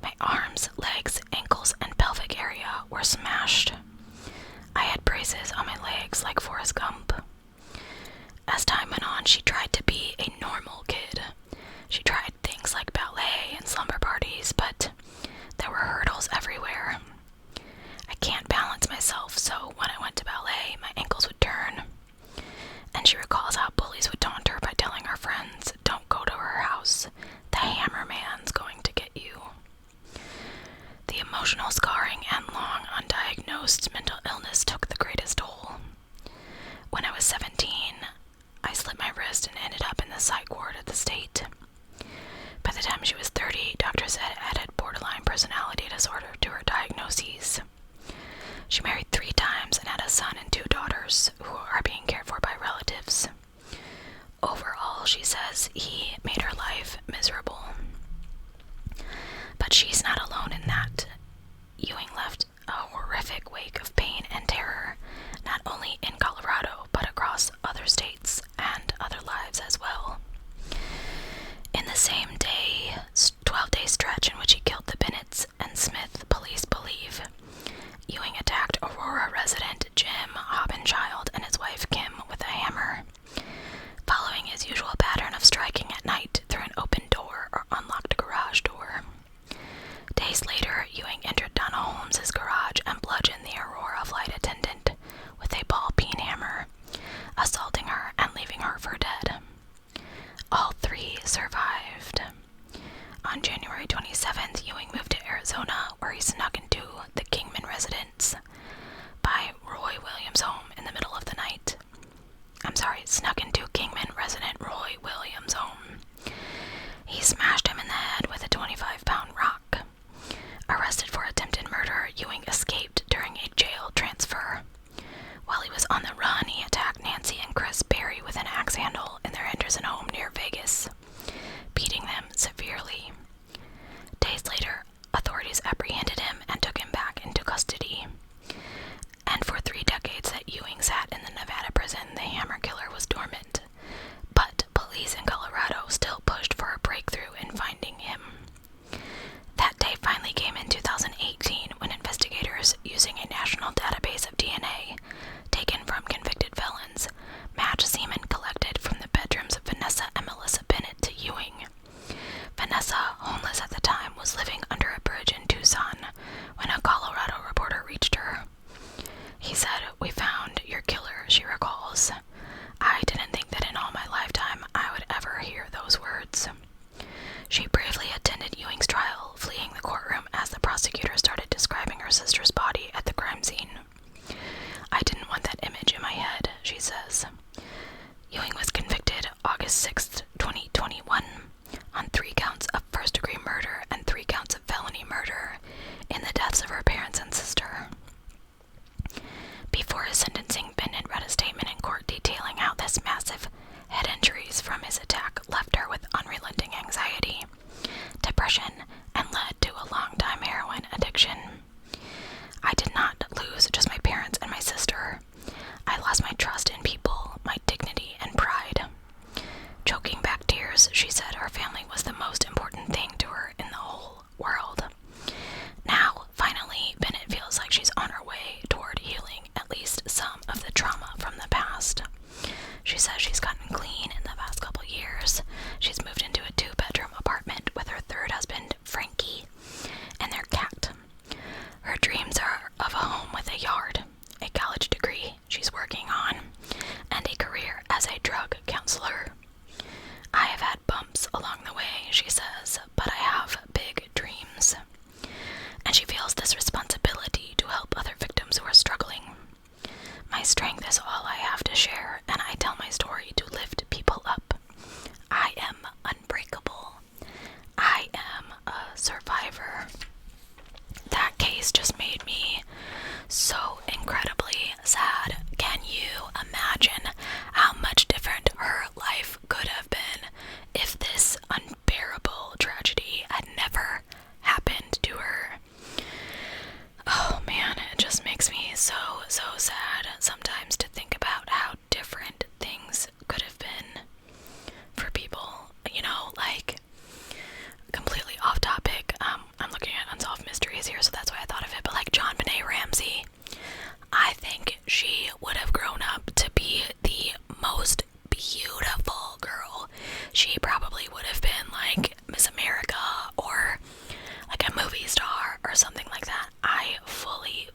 My arms, legs, ankles, and pelvic area were smashed. I had braces on my legs like Forrest Gump. As time went on, she tried to be a normal kid. She tried things like ballet and slumber parties, but there were hurdles everywhere. I can't balance myself, so when I went to ballet, my ankles would turn. And she recalls how bullies would taunt her by telling her friends, "Don't go to her house. The hammer man's going to get you." The emotional scarring and long undiagnosed mental illness took the greatest toll. When I was 17, I slit my wrist and ended up in the psych ward at the state. By the time she was 30, doctors had added borderline personality disorder to her diagnoses. She married 3 times and had a son and 2 daughters who are being cared for by relatives. Overall, she says, he made her life miserable. But she's not alone in that. Ewing left a horrific wake of pain and terror, not only in Colorado, but across other states and other lives as well. In the same 12-day stretch in which he killed the Bennetts and Smith, police believe, Ewing attacked Aurora resident Jim Hobbenchild and his wife Kim with a hammer, following his usual pattern of striking at night through an open door or unlocked garage door. Days later, Ewing entered Donna Holmes' garage and bludgeoned the Aurora flight attendant with a ball-peen hammer, assaulting her and leaving her for dead. All 3 survived. On January 27th, Ewing moved to Arizona, where he snuck into the Kingman residence by Roy Williams' home in the middle of the night. Snuck into Kingman resident Roy Williams' home. He smashed him in the head with a 25-pound rock. Arrested for attempted or something like that. I fully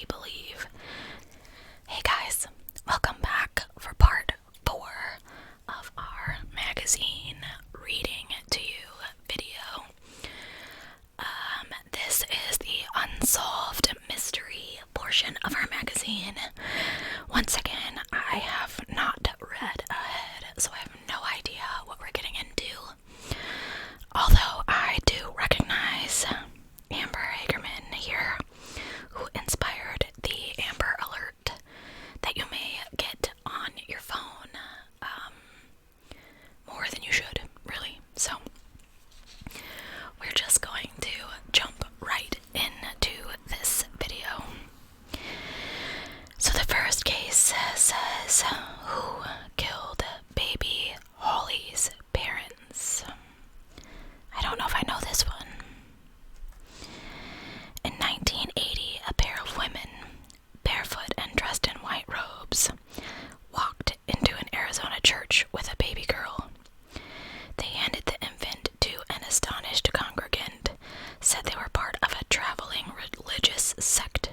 believe. Hey guys, welcome back for part 4 of our magazine reading to you video. This is the unsolved mystery portion of our magazine. Once again, I have not read ahead, so I have no idea what we're getting into. Although I do recognize Amber Hagerman here, who inspired the Amber Alert that you may get on your phone more than you should, really. So we're just going to jump right into this video. So the first case says, who killed baby Holly's parents? I don't know if I know this one. In 1980, a pair of women, barefoot and dressed in white robes, walked into an Arizona church with a baby girl. They handed the infant to an astonished congregant, said they were part of a traveling religious sect,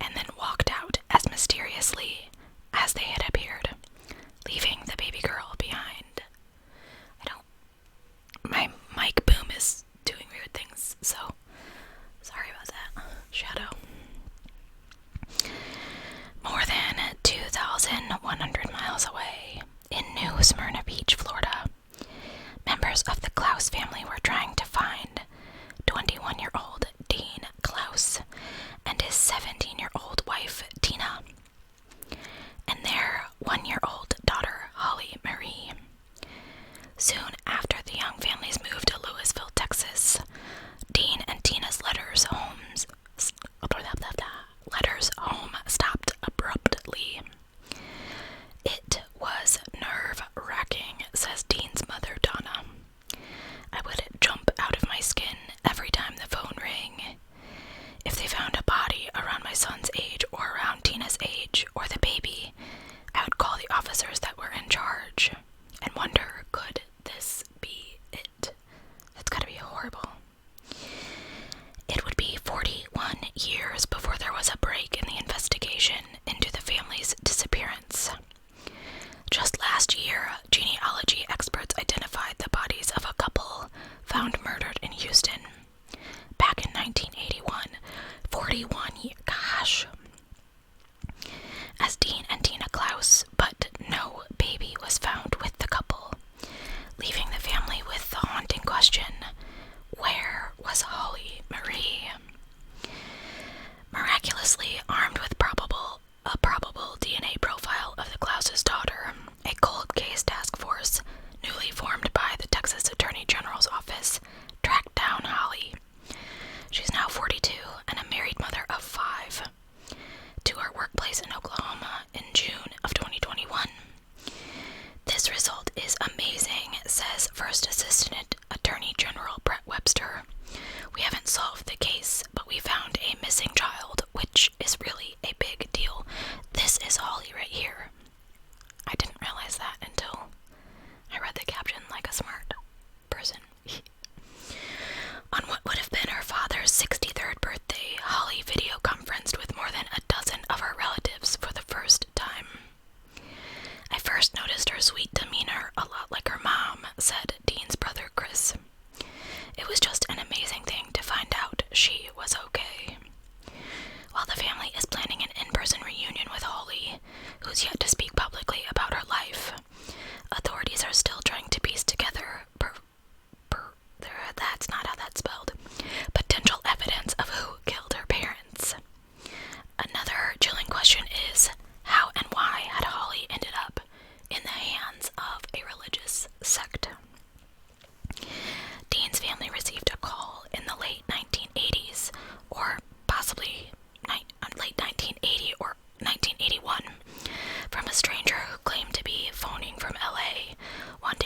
and then walked out as mysteriously as they had appeared, leaving the baby girl behind. My mic boom is doing weird things, so sorry about that. Shadow. More than 2,100 miles away, in New Smyrna Beach, Florida, members of the Klaus family were trying to find 21-year-old Dean Klaus and his 17-year-old wife, Tina, and their 1-year-old daughter, Holly Marie. Soon after the young families moved to Louisville, Texas, Dean and Tina's letters home stopped abruptly. It was nerve-wracking, says Dean's mother, Donna. I would jump out of my skin every time the phone rang. If they found a body around my son's age or around Tina's age or the baby, I would call the officers that were in charge and wonder, could this be it? That's gotta be horrible. It would be 41 years before there was a break in the investigation into the family's disappearance. Just last year, genealogy experts identified the bodies of a couple found murdered in Houston. Back in 1981, 41 years, gosh. As Dean and Tina Klaus, but no baby was found with the couple, leaving the family with the haunting question, where was Holly Marie? Miraculously armed with a probable DNA profile of the Klaus's daughter, a cold case task force, newly formed by the Texas Attorney General's office, tracked down Holly. She's now 42 and a married mother of 5. To her workplace in Oklahoma in June of 2021. This result is amazing, says First Assistant Attorney General Brett Webster. We haven't solved the case, but we found a missing child, which is really a big deal. This is Holly right here. I didn't realize that until I read the caption like a smart person. On what would have been her father's 63rd birthday, Holly video conferenced with more than a dozen of her relatives for the first time. I first noticed her sweet demeanor a lot like her mom, said Dean's brother Chris. It was just an amazing thing to find out she was okay. While the family is planning an in-person reunion with Holly, who's yet to speak publicly about her life, authorities are still trying to piece together that's not how that's spelled. Potential evidence of who killed her parents. Another chilling question is, how and why had Holly ended up in the hands of a religious sect? Dean's family received a call in the late 1980s, or possibly late 1980 or 1981, from a stranger who claimed to be phoning from LA, wanting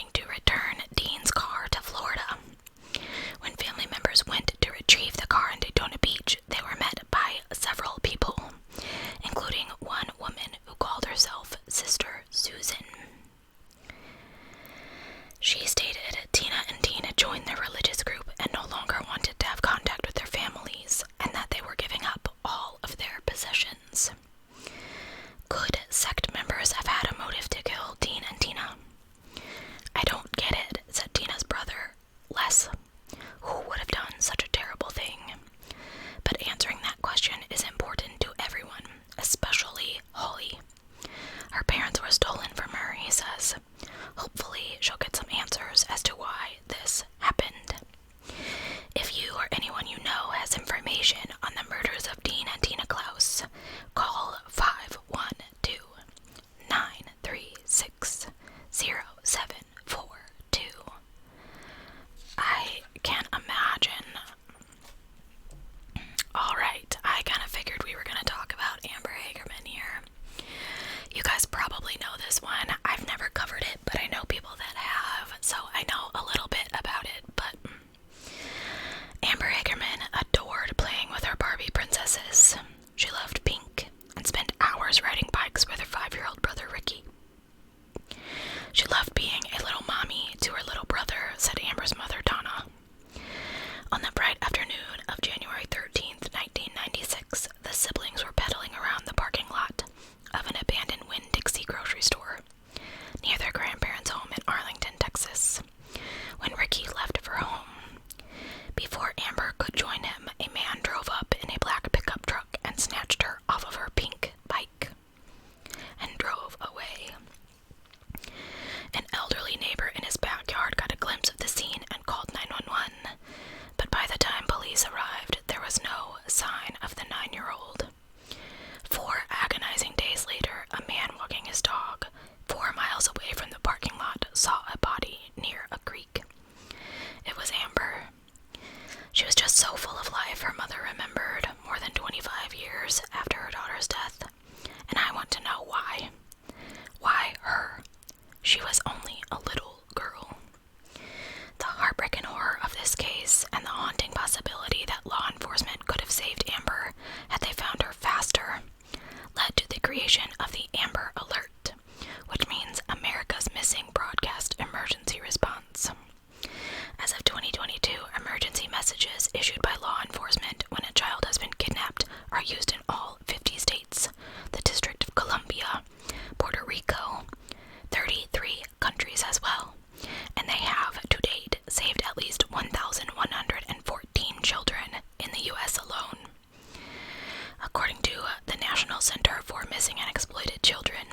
missing and exploited children.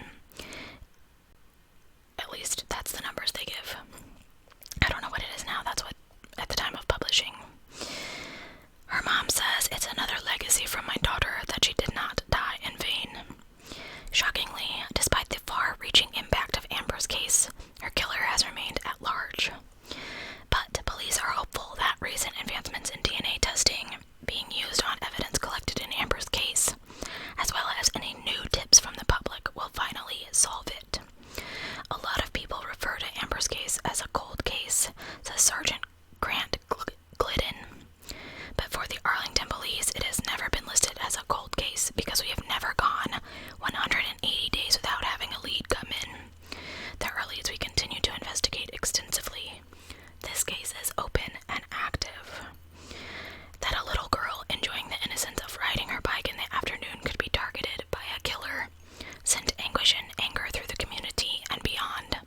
At least that's the numbers they give. I don't know what it is now. That's what at the time of publishing. Her mom says it's another legacy from my daughter that she did not die in vain. Shockingly, despite the far-reaching impact of Amber's case, her killer has remained at large. But police are hopeful that recent advancements in DNA testing being used on evidence collected in Amber's case, as well as any new tips from the public, will finally solve it. A lot of people refer to Amber's case as a cold case, says Sergeant Grant Glidden. But for the Arlington police, it has never been listed as a cold case because we have never gone 180 days without having a lead come in. The earliest we continue to investigate extensively. This case is open and active. That a little girl enjoying the innocence of riding her bike in the afternoon could be targeted by a killer sent anguish and anger through the community and beyond.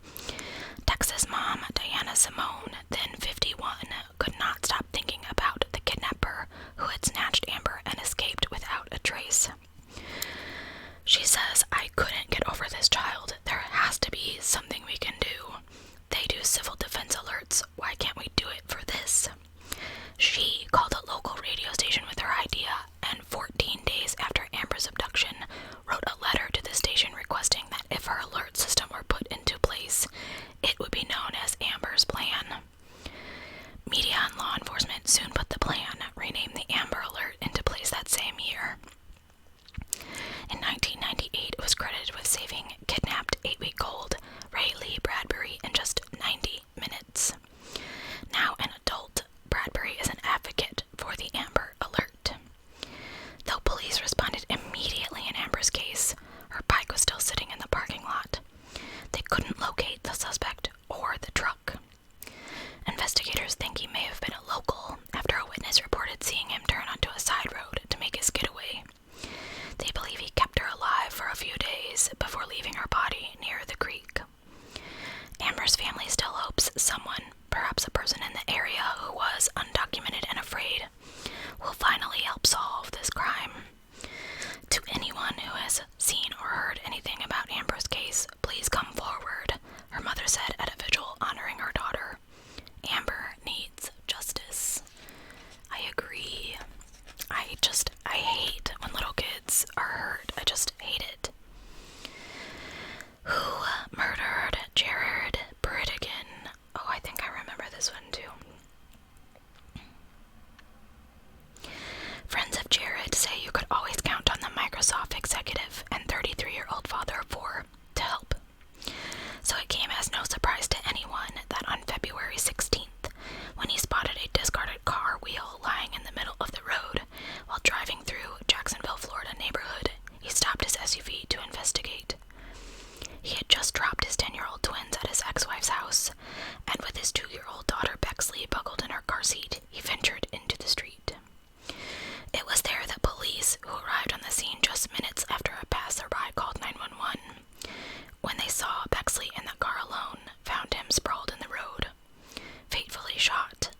Texas mom Diana Simone, then 51, could not stop thinking about the kidnapper who had snatched Amber and escaped without a trace. She says, "I couldn't get over this child. There has to be something we can do. They do civil defense alerts. Why can't we do it for this?" She called a local radio station with her idea, and 14 days after Amber's abduction, wrote a letter to the station requesting that if her alert system were put into place, it would be known as Amber's Plan. Media and law enforcement soon put the plan, renamed the Amber Alert, into place that same year. In 1998, it was credited with saving kidnapped 8-week-old Haylee Bradbury in just 90 minutes. Now an adult, Bradbury is an advocate for the Amber Alert. Though police responded immediately in Amber's case, her bike was still sitting in the parking lot. They couldn't locate the suspect or the truck. Investigators think he may have been a local after a witness reported seeing him turn onto a side road to make his getaway. They believe he kept her alive for a few days before leaving her body near the creek. Amber's family still hopes someone, perhaps a person in the area who was undocumented and afraid, will finally help solve this crime. To anyone who has seen or heard anything about Amber's case, please come forward, her mother said at a vigil honoring her daughter. Amber needs justice. I agree. I hate when little kids are hurt. I just hate it. Who murdered Jared Bridigan? Oh, I think I remember this one too. Friends of Jared say you could always count on the Microsoft executive and 33-year-old father of 4 to help. So it came as no surprise to anyone that on February 16th, when he spotted a discarded car wheel lying in the middle of the road while driving through Jacksonville, Florida neighborhood, he stopped his SUV to investigate. He had just dropped his 10-year-old twins at his ex-wife's house, and with his 2-year-old daughter Bexley buckled in her car seat, he ventured into the street. It was there that police, who arrived on the scene just minutes after a passerby called 911, when they saw Bexley in the car alone, found him sprawled in the road, fatefully shot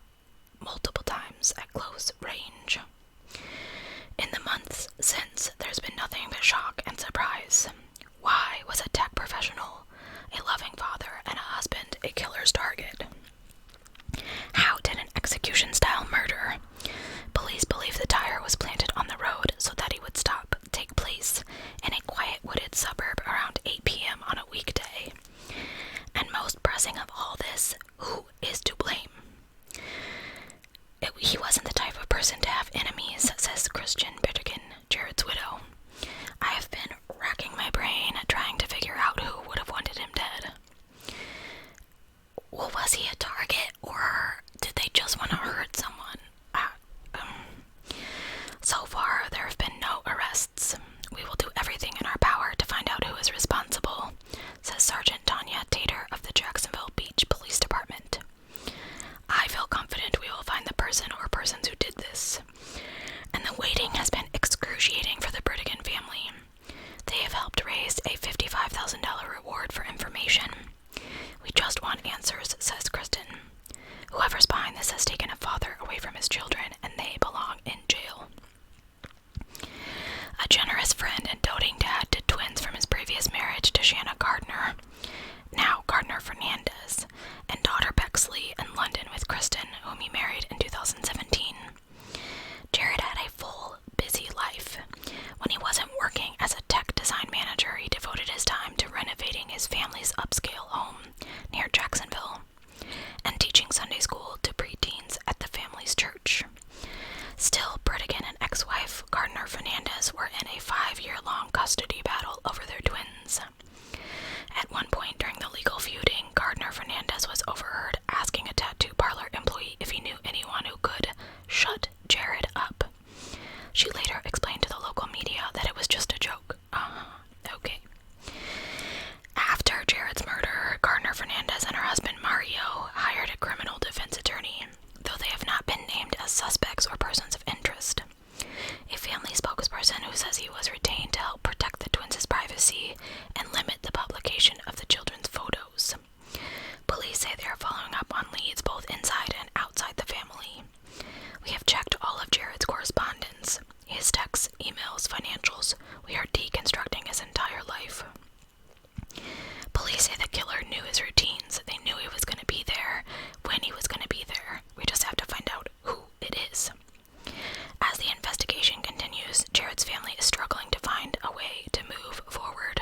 multiple times at close range. In the months since, there's been nothing but shock and surprise. Why was a tech professional, a loving father, and a husband a killer's target? How did an execution-style murder? Police believe the tire was planted on the road so that he would take place in a quiet wooded suburb around 8 p.m. on a weekday. And most pressing of all this, who is to blame? He wasn't the type of person to have enemies, says Christian Bitterkin, Jared's widow. I have been racking my brain trying to figure out who would have wanted him dead. Well, was he a target, or did they just want to hurt someone? So far, there have been no arrests. We will do everything in our power to find out who is responsible, says Sergeant Tanya Tater of the Jacksonville Beach Police Department. I feel confident we will find the person or persons who did this. And the waiting has been excruciating for the Bridigan family. They have helped raise a $55,000 reward for information. We just want answers, says Kristen. Whoever's behind this has taken a father away from his children, and they belong in jail. A generous friend and doting dad to twins were in a 5-year-long custody battle over their twins. At one point during the legal feuding, Gardner Fernandez was overheard asking a tattoo parlor employee if he knew anyone who could shut Jared up. She later explained to the local media that it was just a joke. Okay. After Jared's murder, Gardner Fernandez and her husband Mario hired a criminal defense attorney, though they have not been named as suspects or persons of interest. A family spokesperson who says he was retained to help protect the twins' privacy and limit the publication of the children's photos. Police say they are following up on leads both inside and outside the family. We have checked all of Jared's correspondence, his texts, emails, financials. We are deconstructing his entire life. Police say the killer knew his routines. They knew he was going to be there when he was going to be there. We just have to find out who it is. As the investigation continues, Jared's family is struggling to find a way to move forward.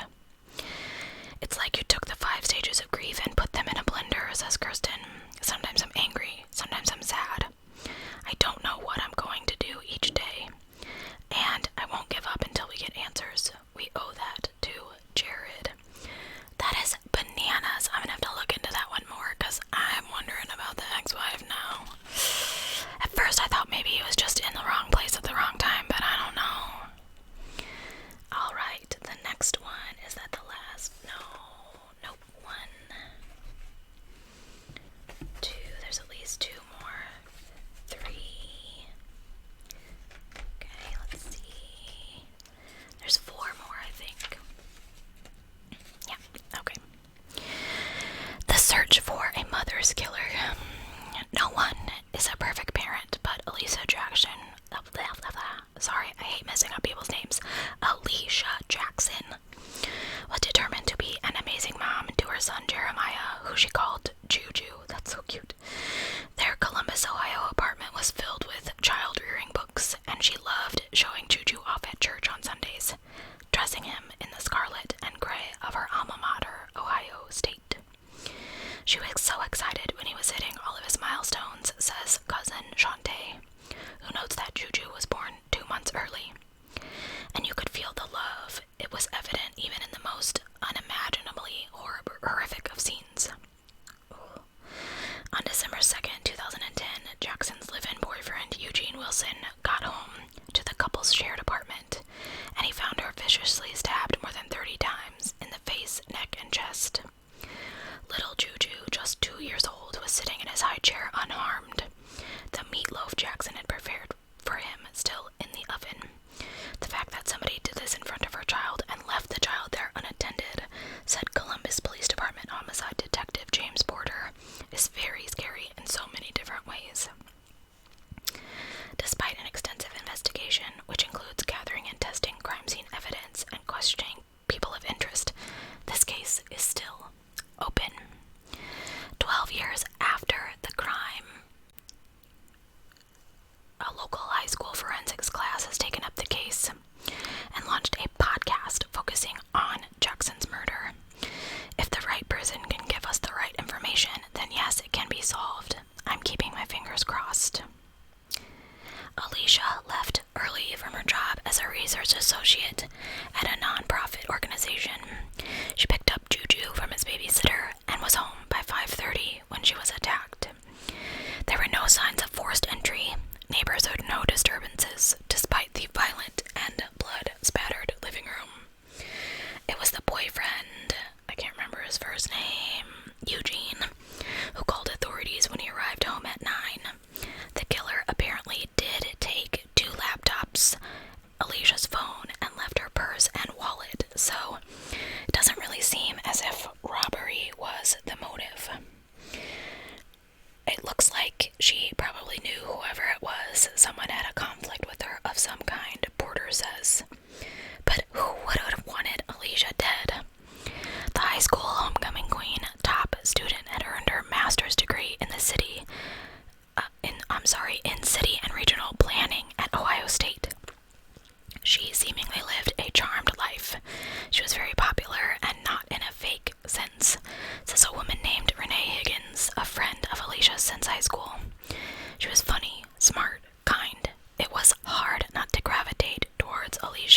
It's like you took the 5 stages of grief and put them in a blender, says Kirsten. Sometimes I'm angry, sometimes I'm sad. I don't know what I'm going to do each day. And I won't give up until we get answers. We owe that to Jared. That is bananas. I'm gonna have to look into that one more because I'm wondering about the ex-wife now. At first I thought maybe he was just in the wrong place at the wrong time, but I don't know. Alright, the next one. Is that the last? Nope. 1, 2, there's at least 2 more. 3. Okay, let's see. There's 4 more, I think. Yeah, okay. The search for a mother's killer. No one is a perfect parent, but Elissa Jackson, sorry, I hate messing up people's names, Elissa Jackson, was determined to be an amazing mom to her son Jeremiah, who she called Juju. That's so cute. Their Columbus, Ohio apartment was filled with child-rearing books, and she loved showing Juju off at church on Sundays, dressing him in the scarlet and gray of her alma mater, Ohio State. She was so excited when he was hitting all of his milestones, says cousin Shantae, who notes that Juju was born 2 months early. And you could feel the love. It was evident even in the most unimaginably horrific of scenes. Ooh. On December 2nd, 2010, Jackson's live-in boyfriend, Eugene Wilson, got home to the couple's shared apartment, and he found her viciously stabbed more than 30 times in the face, neck, and chest. Little Juju, just 2 years old, was sitting in his high chair unharmed, the meatloaf Jackson had prepared for him still in the oven. The fact that somebody did this in front of her child and left the child there unattended, said Columbus Police Department homicide detective James Porter, is very scary in so many different ways. Despite an extensive investigation, which includes gathering and testing crime scene evidence and questioning people of interest, this case is still open. 12 years after the crime, a local high school forensics class has taken up the case and launched a podcast focusing on Jackson's murder. If the right person can give us the right information, then yes, it can be solved. I'm keeping my fingers crossed. Alicia left early from her job as a research associate at a non-profit organization. She picked up Juju from his babysitter and was home by 5:30 when she was attacked. There were no signs of forced entry. Neighbors heard no disturbances, despite the violent and blood-spattered living room. It was the boyfriend, I can't remember his first name, Eugene, who called authorities when he arrived home at 9. The killer apparently did take 2 laptops, Alicia's phone, and left her purse and wallet, so it doesn't really seem as if robbery was the motive. It looks like she probably knew whoever it was. Someone had a conflict with her of some kind, Porter says. But who would have wanted Alicia dead? The high school homecoming queen, top student, had earned her master's degree in the city, in city and regional planning at Ohio State. She seemingly lived a charmed life. She was very popular and not in a fake sense, says a woman named Renee Higgins, a friend of Alicia's since high school. She was funny, smart, kind. It was hard not to gravitate towards Alicia.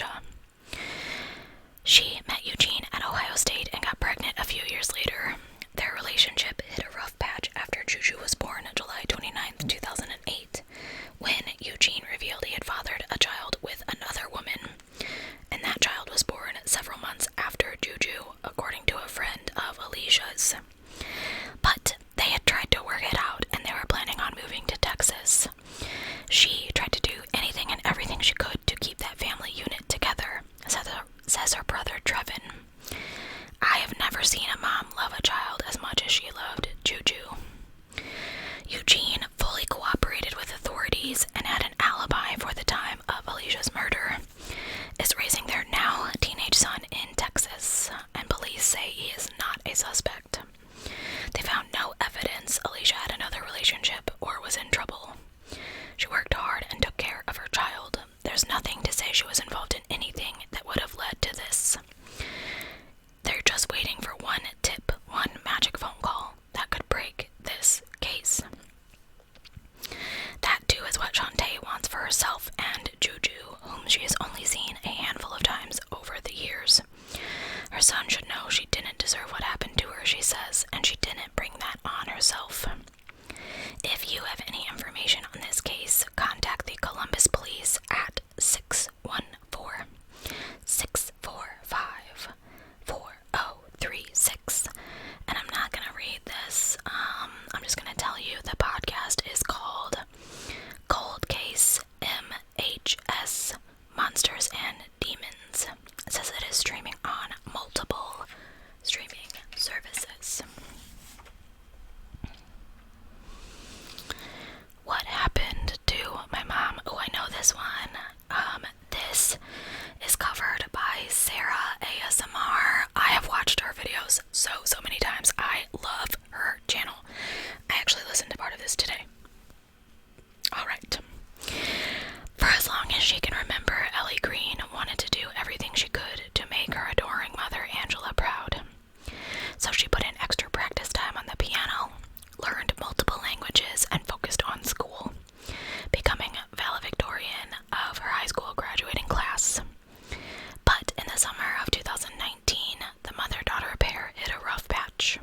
she was involved in anything that would have led to this. They're just waiting for one tip, one magic phone call that could break this case. That too is what Shantae wants for herself and Juju, whom she has only seen a handful of times over the years. Her son should know she didn't deserve what happened to her, she says, and she didn't bring that on herself. If you have any information on this case, contact the Columbus Police at 614-645-4036. And I'm not going to read this. I'm just going to tell you the podcast is called Cold Case MHS Monsters and Demons. It says it is streaming on multiple streaming services. What happened to my mom? Oh, I know this one. This is covered by Sarah ASMR. I have watched her videos so many times. I love her channel. I actually listened to part of this today. Alright. For as long as she can remember, Ellie Green wanted to do everything she could to make her adoring mother Angela proud. So she put in extra practice time on the piano, learned multiple languages, and focused on school, becoming valedictorian of her high school graduating class. But in the summer of 2019, the mother-daughter pair hit a rough patch.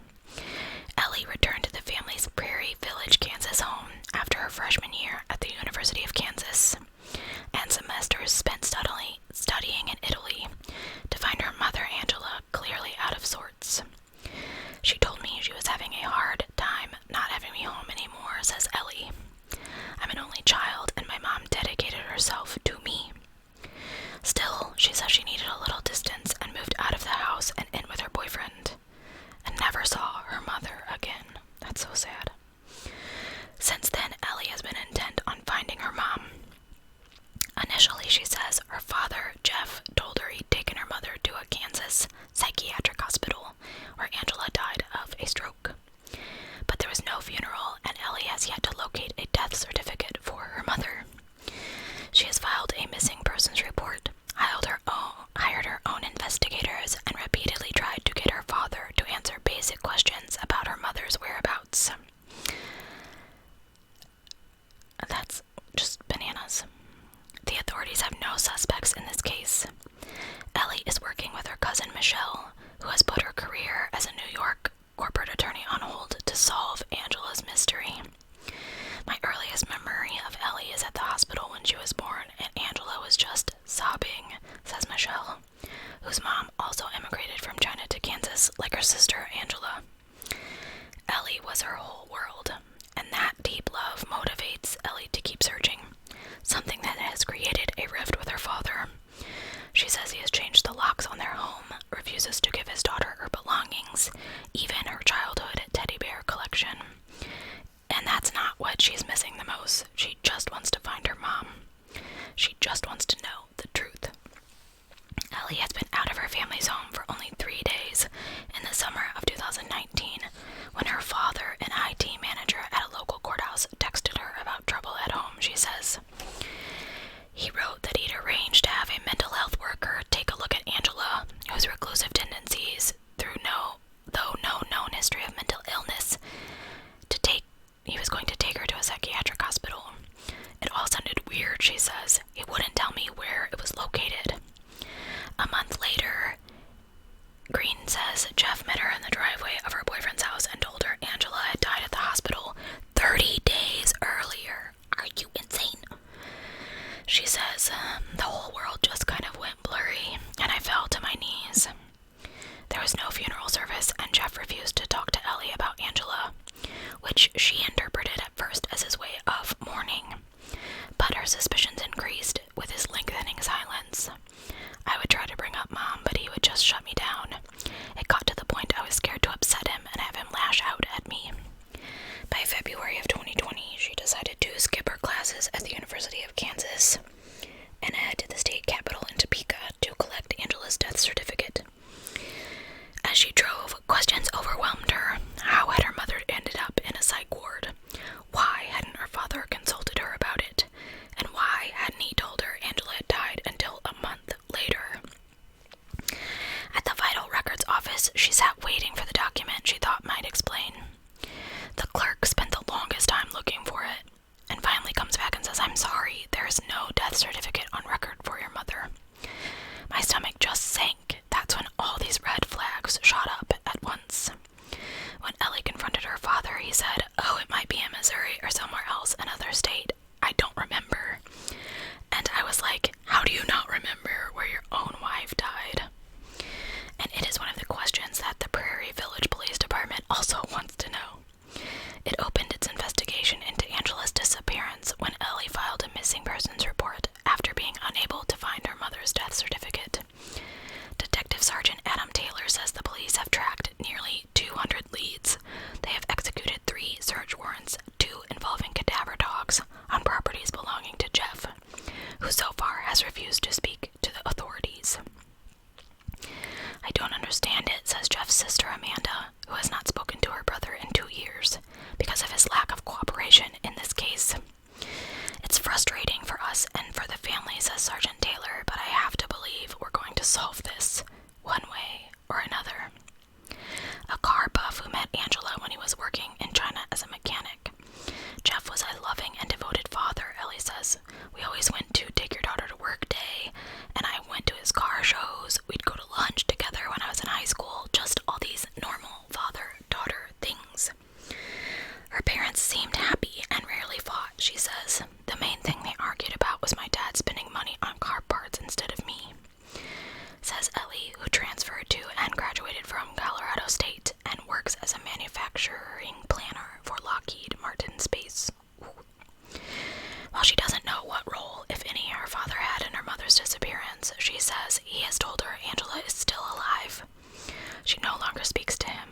Ellie returned to the family's Prairie Village, Kansas home after her freshman year at the University of Kansas, and semesters spent studying in Italy to find her mother Angela clearly out of sorts. She told me she was having a hard time not having me home anymore, says Ellie. I'm an only child, and my mom dedicated herself to me. Still, she says she needed a little distance and moved out of the house and in with her boyfriend, and never saw her mother again. That's so sad. Since then, Ellie has been intent on finding her mom. Initially, she says her father, Jeff, told her he'd taken her mother to a Kansas psychiatric hospital where Angela died of a stroke. But there was no funeral, and Ellie has yet to locate a death certificate for her mother. She has filed a missing persons report, hired her own investigators, and repeatedly tried to get her father to answer basic questions about her mother's whereabouts. That's just bananas. The authorities have no suspects in this case. Ellie is working with her cousin Michelle, who has put her career as a New York corporate attorney on hold to solve Angela's mystery. My earliest memory of Ellie is at the hospital when she was born, and Angela was just sobbing, says Michelle, whose mom also immigrated from China to Kansas like her sister Angela. Ellie was her whole world, and that deep love motivates Ellie to keep searching, something that has created a rift with her father. She says he has changed the locks on their home, refuses to give his daughter her belongings, even her childhood teddy bear collection. And that's not what she's missing the most. She just wants to find her mom. She just wants to know the truth. Ellie has been out of her family's home for only 3 days in the summer of 2019, when her father, an IT manager at a local courthouse, texted her about trouble at home, she says. He wrote that he'd arranged to have a mental health worker take a look at Angela, whose reclusive tendencies, though no known history of mental illness, he was going to take her to a psychiatric hospital. It all sounded weird, she says. He wouldn't tell me where it was located. A month later, Green says Jeff met her in the driveway of her boyfriend's house and told her Angela had died at the hospital 30 days earlier. Are you insane? She says, the whole world just kind of went blurry, and I fell to my knees. There was no funeral service, and Jeff refused to talk to Ellie about Angela, which she interpreted at first as his way of mourning. But her suspicions increased with his lengthening silence. I would try to bring up Mom, but he would just shut me down. It got to the point I was scared to upset him and have him lash out at me. By February of 2020, she decided to skip her classes at the University of Kansas and head to the state capitol in Topeka to collect Angela's death certificate. As she drove, questions overwhelmed her. How had her mother ended up in a psych ward? Why hadn't her father consulted her about it? And why hadn't he told sister Amanda, who has not spoken to her brother in 2 years because of his lack of cooperation in this case. It's frustrating for us and for the family, says Sergeant Taylor, but I have to believe we're going to solve this one way or another. A car buff who met Angela when he was working in China as a mechanic. Jeff was a loving and devoted father, Ellie says. We always went to take your daughter to work day, and I went to his car shows. We'd go to lunch together when I was in high school, just all these normal father-daughter things. Her parents seemed happy and rarely fought, she says. The main thing they argued about was my dad spending money on car parts instead of me, says Ellie, who transferred to and graduated from Colorado State and works as a manufacturing planner for Lockheed Martin Space. While she doesn't know what role, if any, her father had in her mother's disappearance, she says he has told her Angela is still alive. She no longer speaks to him.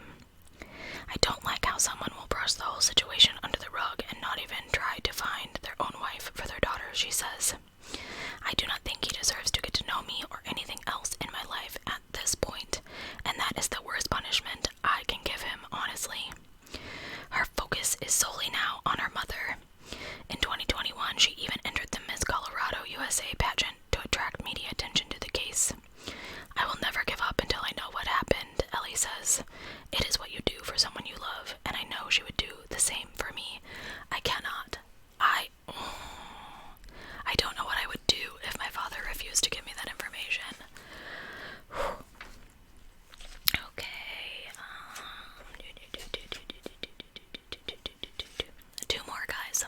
I don't like how someone will brush the whole situation under the rug and not even try to find their own wife for their daughter, she says. I do not think he deserves to get to know me or anything else in my life at this point, and that is the worst punishment I can give him, honestly. Her focus is solely now on her mother. In 2021, she even entered the Miss Colorado USA pageant to attract media attention to the case. I will never give up until I know what happened, Ellie says. It is what you do for someone you love, and I know she would do the same for me. I cannot. I don't know what I would do if my father refused to give me that information. Okay. 2 more, guys.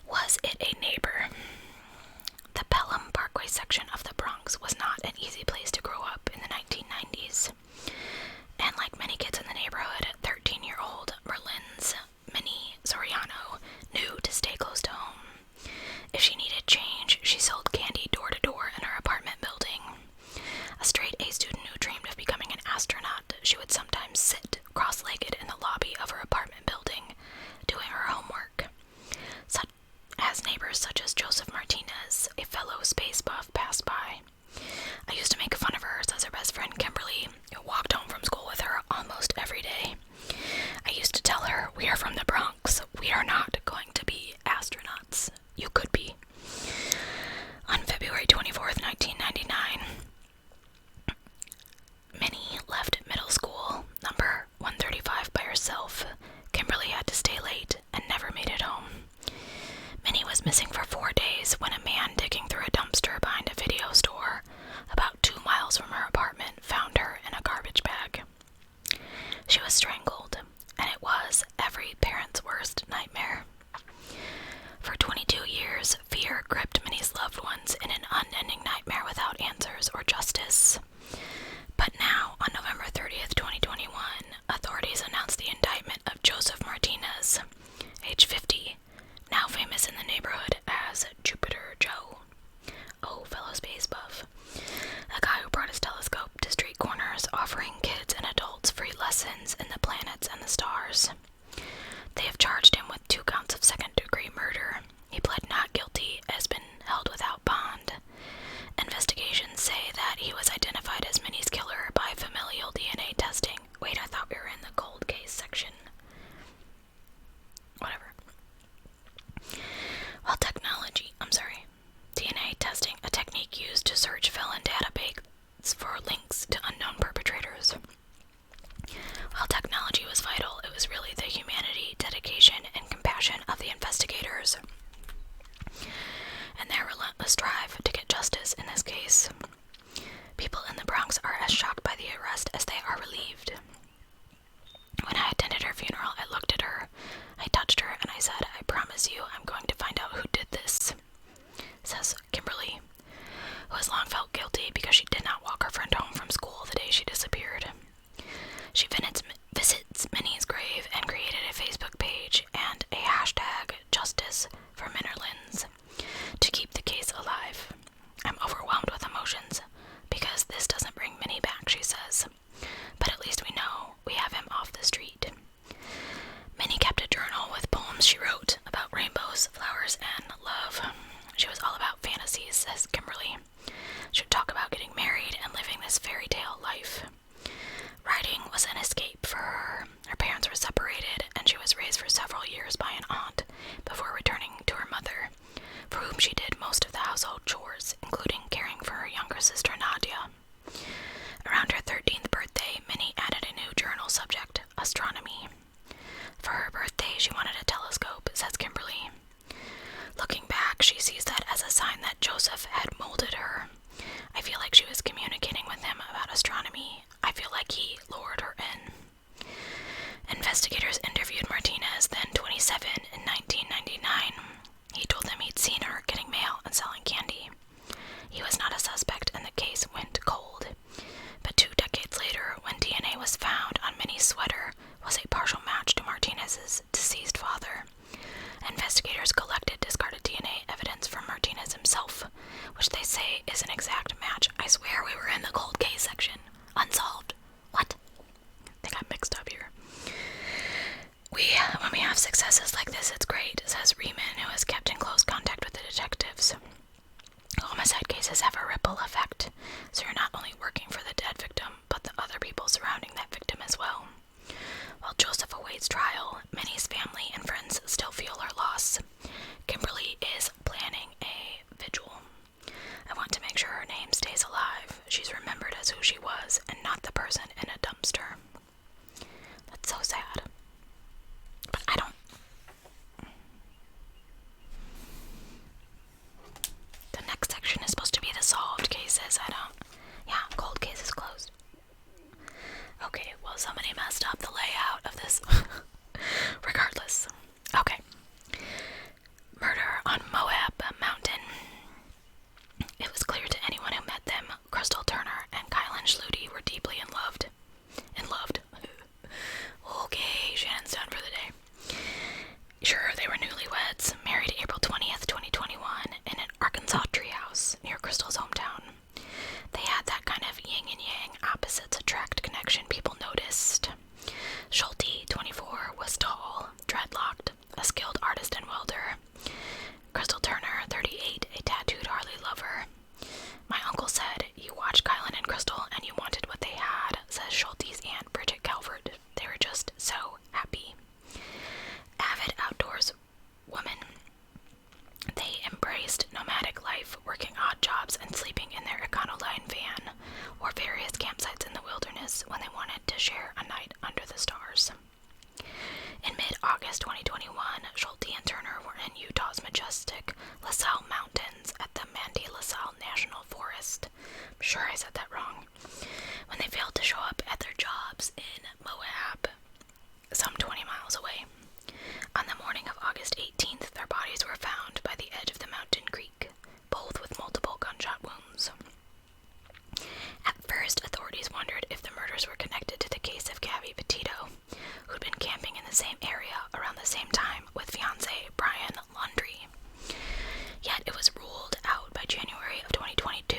Was it a neighbor? The Pelham Parkway section of the Bronx was not an easy place to grow up in the 1990s. And like many kids in the neighborhood, 13-year-old Merlin's Minnie Soriano knew to stay close to home. If she needed change, she sold candy door to door in her apartment building. A straight-A student who dreamed of becoming an astronaut, she would sometimes sit cross-legged in the lobby of her apartment building, doing her homework. As neighbors such as Joseph Martinez, a fellow space buff, passed by. I used to make fun of her, says her best friend Kimberly, who walked home from school with her almost every day. I used to tell her, we are from the Bronx. We are not going to be astronauts. You could be. On February 24th, 1999, Minnie left middle school, number 135, by herself. Kimberly had to stay late and never made it home. Minnie was missing for 4 days when a man digging through a dumpster behind a video store about 2 miles from her apartment found her in a garbage bag. She was strangled, and it was every parent's worst nightmare. For 22 years, fear gripped Minnie's loved ones in an unending nightmare without answers or justice. But now, on November 30th, 2021, authorities announced the indictment of Joseph Martinez, age 50, now famous in the neighborhood as Jupiter Joe. Oh, fellow space buff. A guy who brought his telescope to street corners, offering kids and adults free lessons in the planets and the stars. They have charged him with 2 counts of second-degree murder. He pled not guilty and has been held without bond. Investigations say that he was identified as Minnie's killer by familial DNA testing. Wait, I thought we were in the cold case section. Whatever. While DNA testing, a technique used to search felon databases for links to unknown perpetrators. While technology was vital, it was really the humanity, dedication, and compassion of the investigators and their relentless drive to get justice in this case. People in the Bronx are as shocked by the arrest as they are relieved. When I attended her funeral, I looked at her, I touched her, and I said, I promise you I'm going to find out who did this, says Kimberly, who has long felt guilty because she did not walk her friend home from school the day she disappeared. She visits Minnie's grave and created a Facebook page and a hashtag Justice for Minnerlins to keep the case alive. I'm overwhelmed with emotions because this doesn't bring Minnie back, she says, but at least we know we have him off the street. Minnie kept a journal with poems she wrote about rainbows, flowers, and love. She was all about fantasies, says Kimberly. She would talk about getting married and living this fairy tale life. Writing is an exact match. I swear we were in the cold case section. Unsolved. What? I think I'm mixed up here. When we have successes like this, it's great, says Riemann, who has kept in close contact with the detectives. Homicide cases have a ripple effect, so you're not only working for the dead victim, but the other people surrounding that victim as well. While Joseph awaits trial, Minnie's family and friends still feel her loss. Kimberly is planning a vigil. I want to make sure her name stays alive. She's remembered as who she was, and not the person in a dumpster. That's so sad. But I don't... The next section is supposed to be the solved cases. Yeah, cold case is closed. Okay, well, somebody messed up the layout of this. Regardless. Okay. Murder on Moab Mountain. It was clear to anyone who met them, Crystal Turner and Kylan Schluty were deeply in love. Okay, Shannon's done for the day. Sure, they were newlyweds, married April 20th, 2021, in an Arkansas treehouse near Crystal's hometown. They had that kind of yin and yang, opposites attract connection people noticed. Schulte, 24, was tall, dreadlocked, a skilled artist and welder. Crystal Turner, 38, a tattooed Harley lover. My uncle said, you watched Kylan and Crystal and you wanted what they had, says Schulte's aunt Bridget Calvert. They were just so happy. Avid outdoors woman. They embraced nomadic life, working odd jobs and sleeping in their Econoline van or various campsites in the wilderness when they wanted to share a night under the stars. In mid-August 2021, Schulte and Turner were in Utah's majestic LaSalle Mountains at the Manti-LaSalle National Forest. I'm sure I said that wrong. When they failed to show up at their jobs in Moab, some 20 miles away. On the morning of August 18th, their bodies were found by the edge of the mountain creek, both with multiple gunshot wounds. At first, authorities wondered if the murders were connected to the case of Gabby Petito, who'd been camping in the same area around the same time with fiancé Brian Laundrie. Yet it was ruled out by January of 2022.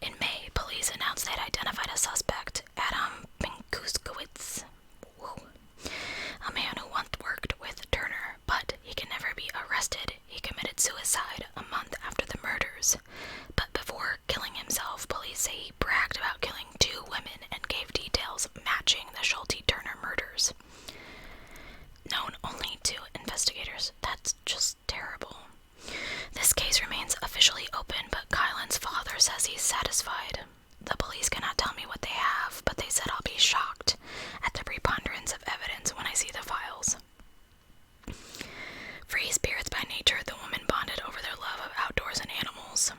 In May, police announced they'd identified a suspect, Adam Pinkuskowitz, a man who once worked with Turner, but he can never be arrested. He committed suicide a month after the murders. But before killing himself, police say he bragged about killing 2 women and gave details matching the Schulte-Turner murders. Known only to investigators. That's just terrible. This case remains officially open, but Kylan's father says he's satisfied. The police cannot tell me what they have, but they said I'll be shocked at the preponderance of evidence when I see the files. Free spirits by nature, the woman bonded over their love of outdoors and animals.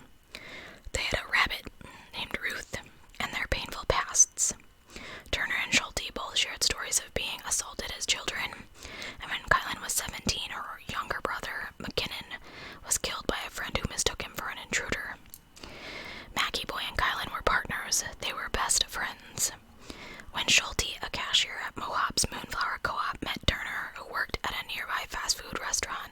They had a rabbit named Ruth, and their painful pasts. Turner and Schulte both shared stories of being assaulted as children, and when Kylan was 17, her younger brother, McKinnon, was killed by a friend who mistook him for an intruder. Mackie Boy and Kylan were partners. They were best friends. When Schulte, a cashier at Mohawk's Moonflower Co-op, met Turner, who worked at a nearby fast food restaurant,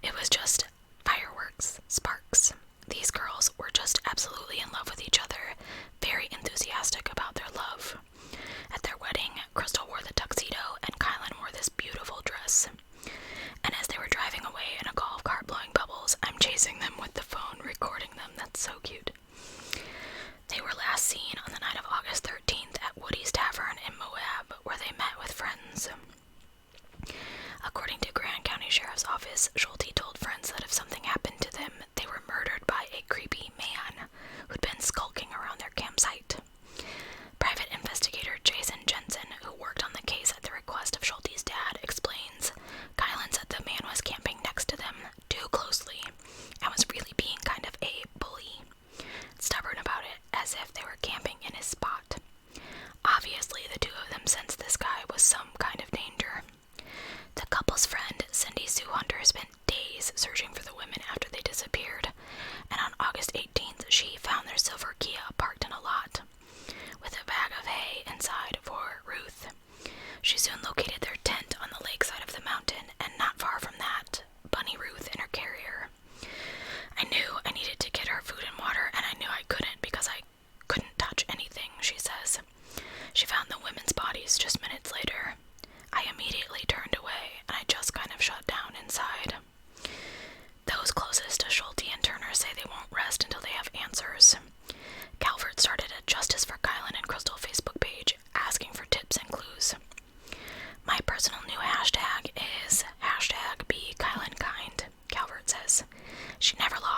it was just fireworks, sparks. These girls were just absolutely in love with each other, very enthusiastic about their love. At their wedding, Crystal wore the tuxedo and Kylan wore this beautiful dress. And as they were driving away in a golf cart blowing bubbles, I'm chasing them with the phone, recording them. That's so cute. They were last seen on the night of August 13th at Woody's Tavern in Moab, where they met with friends. According to Grand County Sheriff's Office, Schulte told friends that if something happened to them, they were murdered by a creepy man who'd been skulking around their campsite. Private investigator Jason Jensen, who worked on the case at the request of Schulte's dad, explains Kylan said the man was camping next to them too closely and was really being kind of a bully, stubborn about it, as if they were camping in his spot. Obviously, the two of them sensed this guy was some kind of danger. The couple's friend, Cindy Sue Hunter, spent days searching for the women after they disappeared, and on August 18th, she found their silver Kia parked in a lot, with a bag of hay inside for Ruth. She soon located their tent on the lakeside of the mountain, and not far from that, Bunny Ruth in her carrier. I knew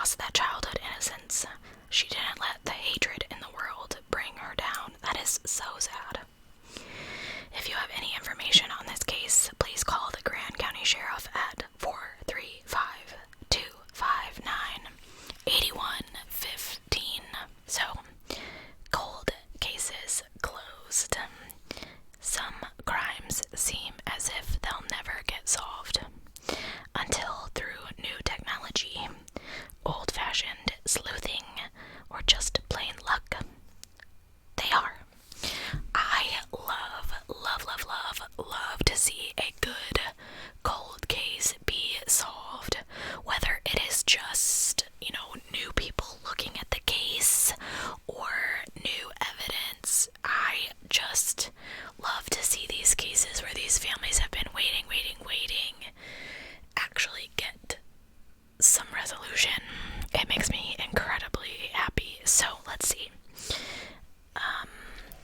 lost that childhood innocence. She didn't let the hatred in the world bring her down. That is so sad. If you have any information on this case, please call the Grand County Sheriff at 435-259-8115. So, cold cases closed. Some crimes seem as if they'll never get solved until through new technology, old-fashioned sleuthing, or just plain luck. They are. I love to see a good cold case be solved, whether it is just, new people looking at the case or new evidence. I just love to see these cases where these families have been waiting, actually get some resolution. It makes me incredibly happy. So let's see.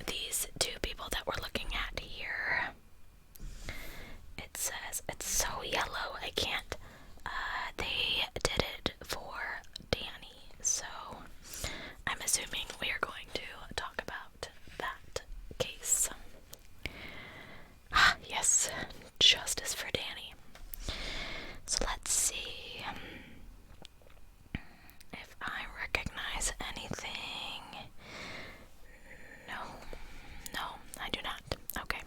These two people that we're looking at here, it says it's so yellow I can't. They did it for Danny, so I'm assuming we are going to talk about that case. Yes, justice for Danny. So let's see if I recognize anything. No, I do not. Okay.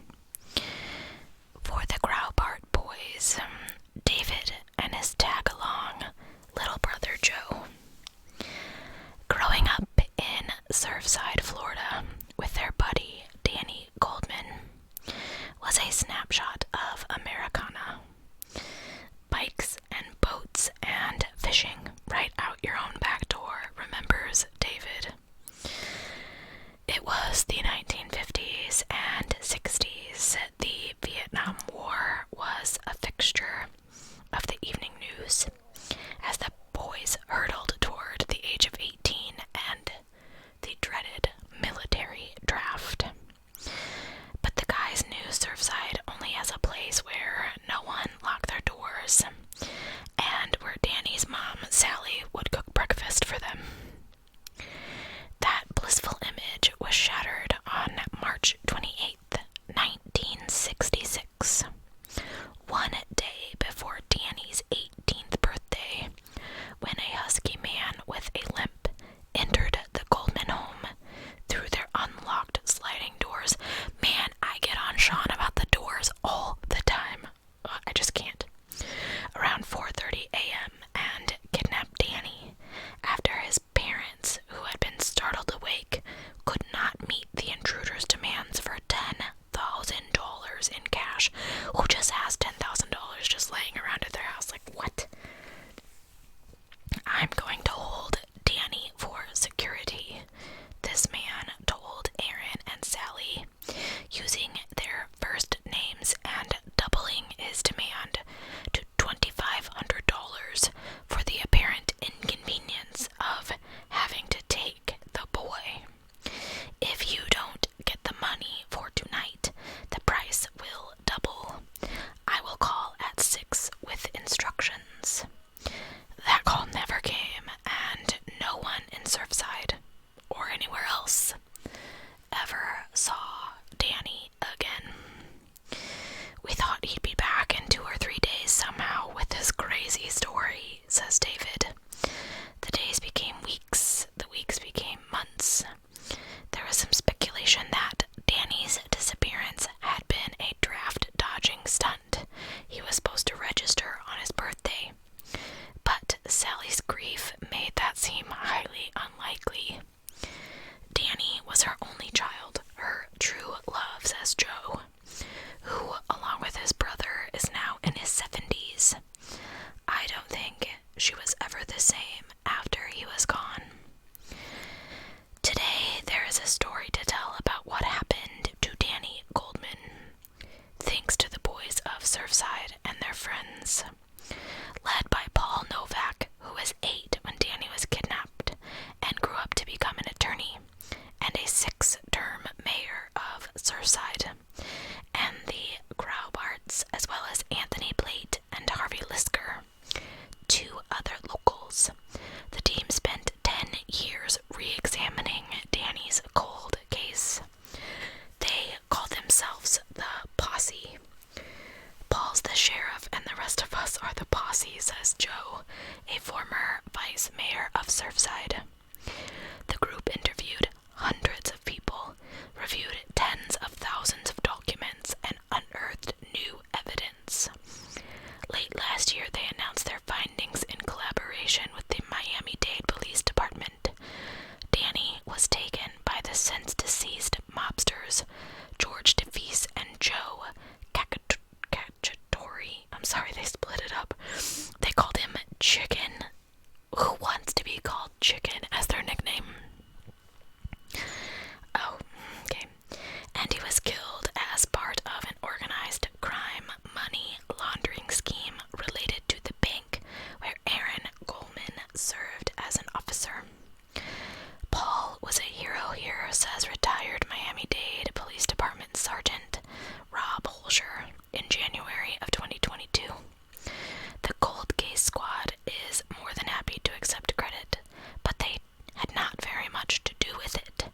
For the Growpart boys, David and his tag-along little brother Joe. Growing up in Surfside, Florida, with their buddy Danny Goldman, was a snapshot of Americana. Bikes and boats and fishing right out your own back door, remembers David. It was the 1950s and 60s. The Vietnam War was a fixture of the evening news as the boys hurtled toward the age of 18 and the dreaded military draft. But the guys knew Surfside only as a place where no one locked their doors and where Danny's mom, Sally, would cook breakfast for them. That blissful image was shattered on March 28th, 1966, one day before Danny's 18th birthday, when a husky man with a limp entered the Goldman home through their unlocked sliding doors. Man, I get on Sean about the doors all the time. I just can't. Around 4:30 a.m. and kidnapped Danny after his parents, who had been startled awake, could not meet the intruder's demands for $10,000 in cash. Who just has $10,000 just laying around at their house? Like, what? I'm going to hold Danny for security, this man told Aaron and Sally, using their first names and doubling his demand to $2,500 for the apparent inconvenience of having to take the boy. If you don't get the money for tonight, the price will double. I will call at 6 with instructions. That call never came, and no one in Surfside, or anywhere else, ever saw Danny again. We thought he'd be back in 2 or 3 days somehow with this crazy story, says David. The days became weeks, the weeks became months. There was some speculation that Danny's disappearance had been a draft-dodging stunt. He was supposed to register on his birthday. But Sally's grief made that seem highly unlikely. Danny was her only child, her true love, says Joe, who, along with his brother, is now in his 70s. I don't think she was ever the same after he was gone. Today, there is a story to tell about what happened to Danny Goldman, thanks to the boys of Surfside and their friends. Led by Paul Novak, who was 8 when Danny was kidnapped and grew up to become an attorney and a 6-term mayor of Surfside, and the Graubarts, as well as Anthony Blate and Harvey Lisker, 2 other locals. The Surfside. The group interviewed hundreds of people, reviewed tens of thousands of documents, and unearthed new evidence. Late last year, they announced their findings in collaboration with the Miami-Dade Police Department. Danny was taken by the since-deceased mobsters George DeFeese and Joe Cacciatore. I'm sorry, they split it up. They called him Chicken. Who wants to be called Chicken as their nickname? Oh, okay. And he was killed as part of an organized crime money laundering scheme related to the bank where Aaron Goldman served as an officer. Paul was a hero here, says retired Miami-Dade Police Department Sergeant Rob Holscher in January of 2022. The cold case squad is more than happy to accept credit, but they had not very much to do with it.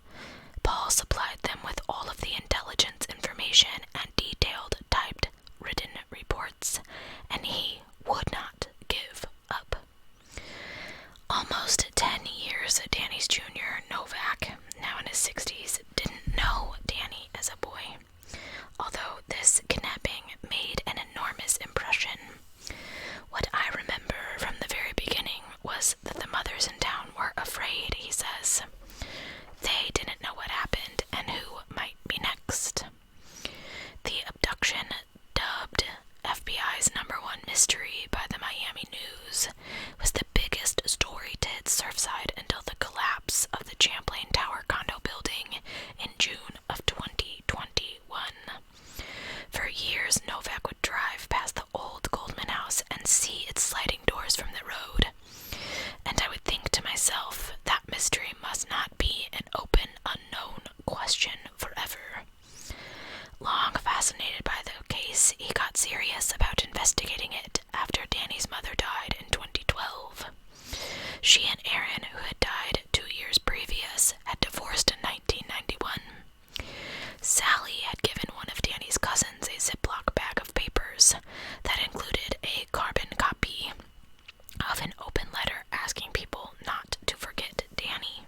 Paul supplied them with all of the intelligence information and detailed typed written reports, and he would not give up. Almost 10 years, Danny's junior, Novak, now in his 60s, didn't know Danny as a boy, although this kidnapping made an enormous impression. What I remember from the very beginning was that the mothers in town were afraid, he says. They didn't know what happened and who might be next. The abduction, dubbed FBI's #1 mystery by the Miami News, was the biggest story to hit Surfside until the collapse of the Champlain Tower condo building in June of 2021. For years, Novak would drive past the old Goldman house and see its sliding doors from the road. And I would think to myself, that mystery must not be an open, unknown question forever. Long fascinated by the case, he got serious about investigating it after Danny's mother died in 2012. She and Aaron, who had died 2 years previous, had divorced in 1991. Sally had given one of Danny's cousins a Ziploc bag of papers that included a carbon copy of an open letter asking people not to forget Danny.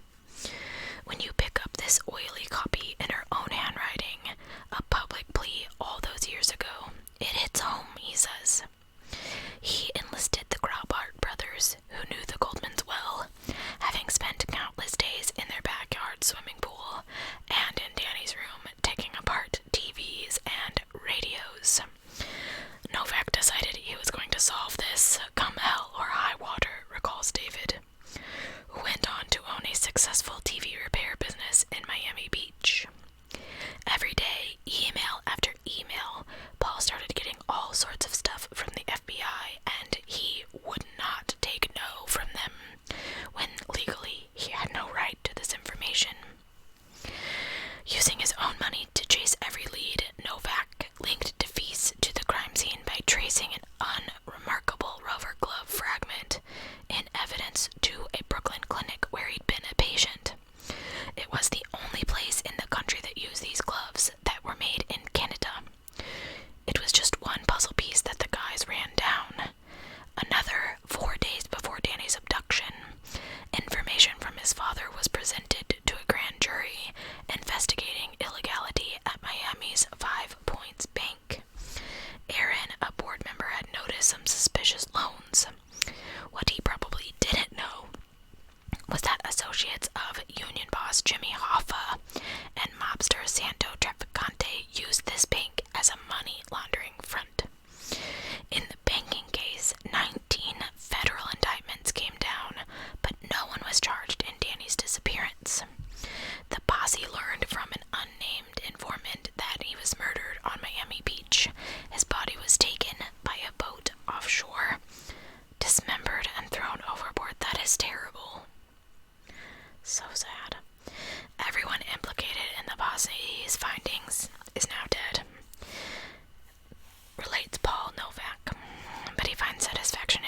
When you pick up this oily copy in her own handwriting, a public plea all those years ago, it hits home, he says. He enlisted the Graubart brothers, who knew the Goldmans well, having spent countless days in their backyard swimming pool and in Danny's room taking apart TVs and radios. Novak decided he was going to solve this, come hell or high water, recalls David, who went on to own a successful TV repair business in Miami Beach. Every day, email after email, Paul started getting all sorts of stuff from the FBI, and he would not take no from them, when legally he had no right to this information. Using his own money to chase every lead, Novak linked DeFeese to the crime scene by tracing an unremarkable rubber glove fragment in evidence to a Brooklyn clinic where he'd been a patient. It was the only place in the country that used these gloves that were made in Canada. It was just one puzzle piece that the guys ran down. Another 4 days before Danny's abduction, information from his father was presented to a grand jury investigating illegality at Miami's 5 Points Bank. Aaron, a board member, had noticed some suspicious loans. What he probably didn't know was that associates of union boss Jimmy Hoffa and mobster Santo Trafficante used this bank as a money laundering front. In the banking case, 19 federal indictments came down, but no one was charged in Danny's disappearance. The posse learned from an unnamed informant that he was murdered on Miami Beach. His body was taken by a boat offshore, dismembered and thrown overboard. That is terrible. So sad. Everyone implicated in the posse's findings is now dead, relates Paul Novak, but he finds satisfaction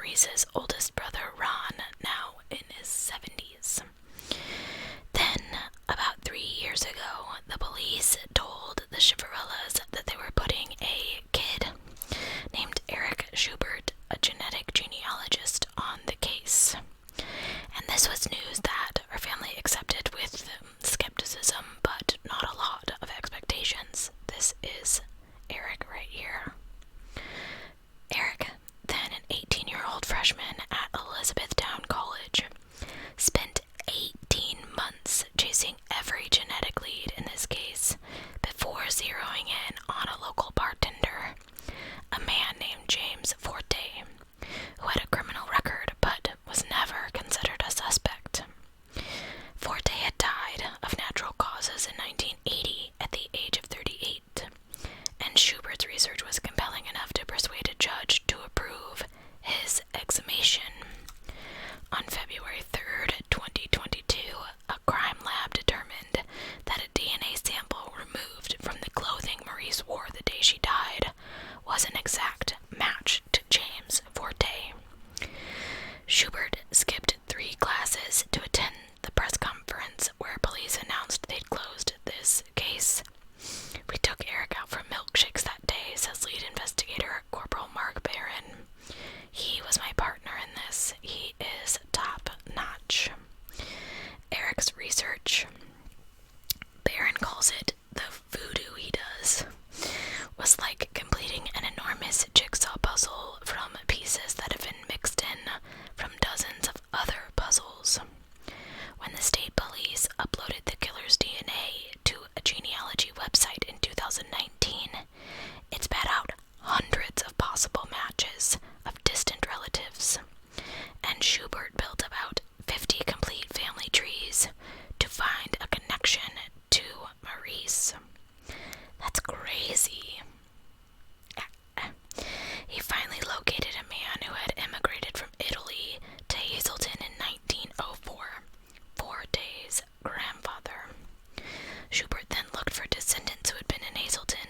Maurice's oldest brother, Ron, now in his 70s. Then, about 3 years ago, the police told the Chivarellas that they were putting a kid named Eric Schubert, a genetic genealogist, on the case. And this was news that our family accepted with skepticism, but not a lot of expectations. This is Eric right here. Eric, then an 18-year-old freshman at Elizabethtown College, spent 18 months chasing every genetic lead in this case before zeroing in on a local bartender, a man named James Forte, who had a criminal record but was never considered a suspect. Forte had died of natural causes in 1980 at the age of 38, and Schubert's research was compelling enough to persuade a judge to approve his exhumation. On February 3rd, 2022, a crime lab determined that a DNA sample removed from the clothing Maurice wore the day she died was an exact match to James Forte. Schubert skipped 3 classes to attend the press conference where police announced they'd closed this case. We took Eric out for milkshakes that day, says lead investigator Corporal Mark Barron. He was my partner in this. He is top notch. Eric's research, Barron calls it the voodoo he does, was like completing an enormous jigsaw puzzle from pieces that have been mixed in from dozens of other puzzles. When the state police uploaded the killer's DNA to a genealogy website in 2019, it spat out hundreds of possible matches of distant relatives, and Schubert built about 50 complete family trees to find a connection to Maurice. That's crazy. He finally located a man who had immigrated from Italy to Hazelton in 1904, Forte's grandfather. Schubert then looked for descendants who had been in Hazelton,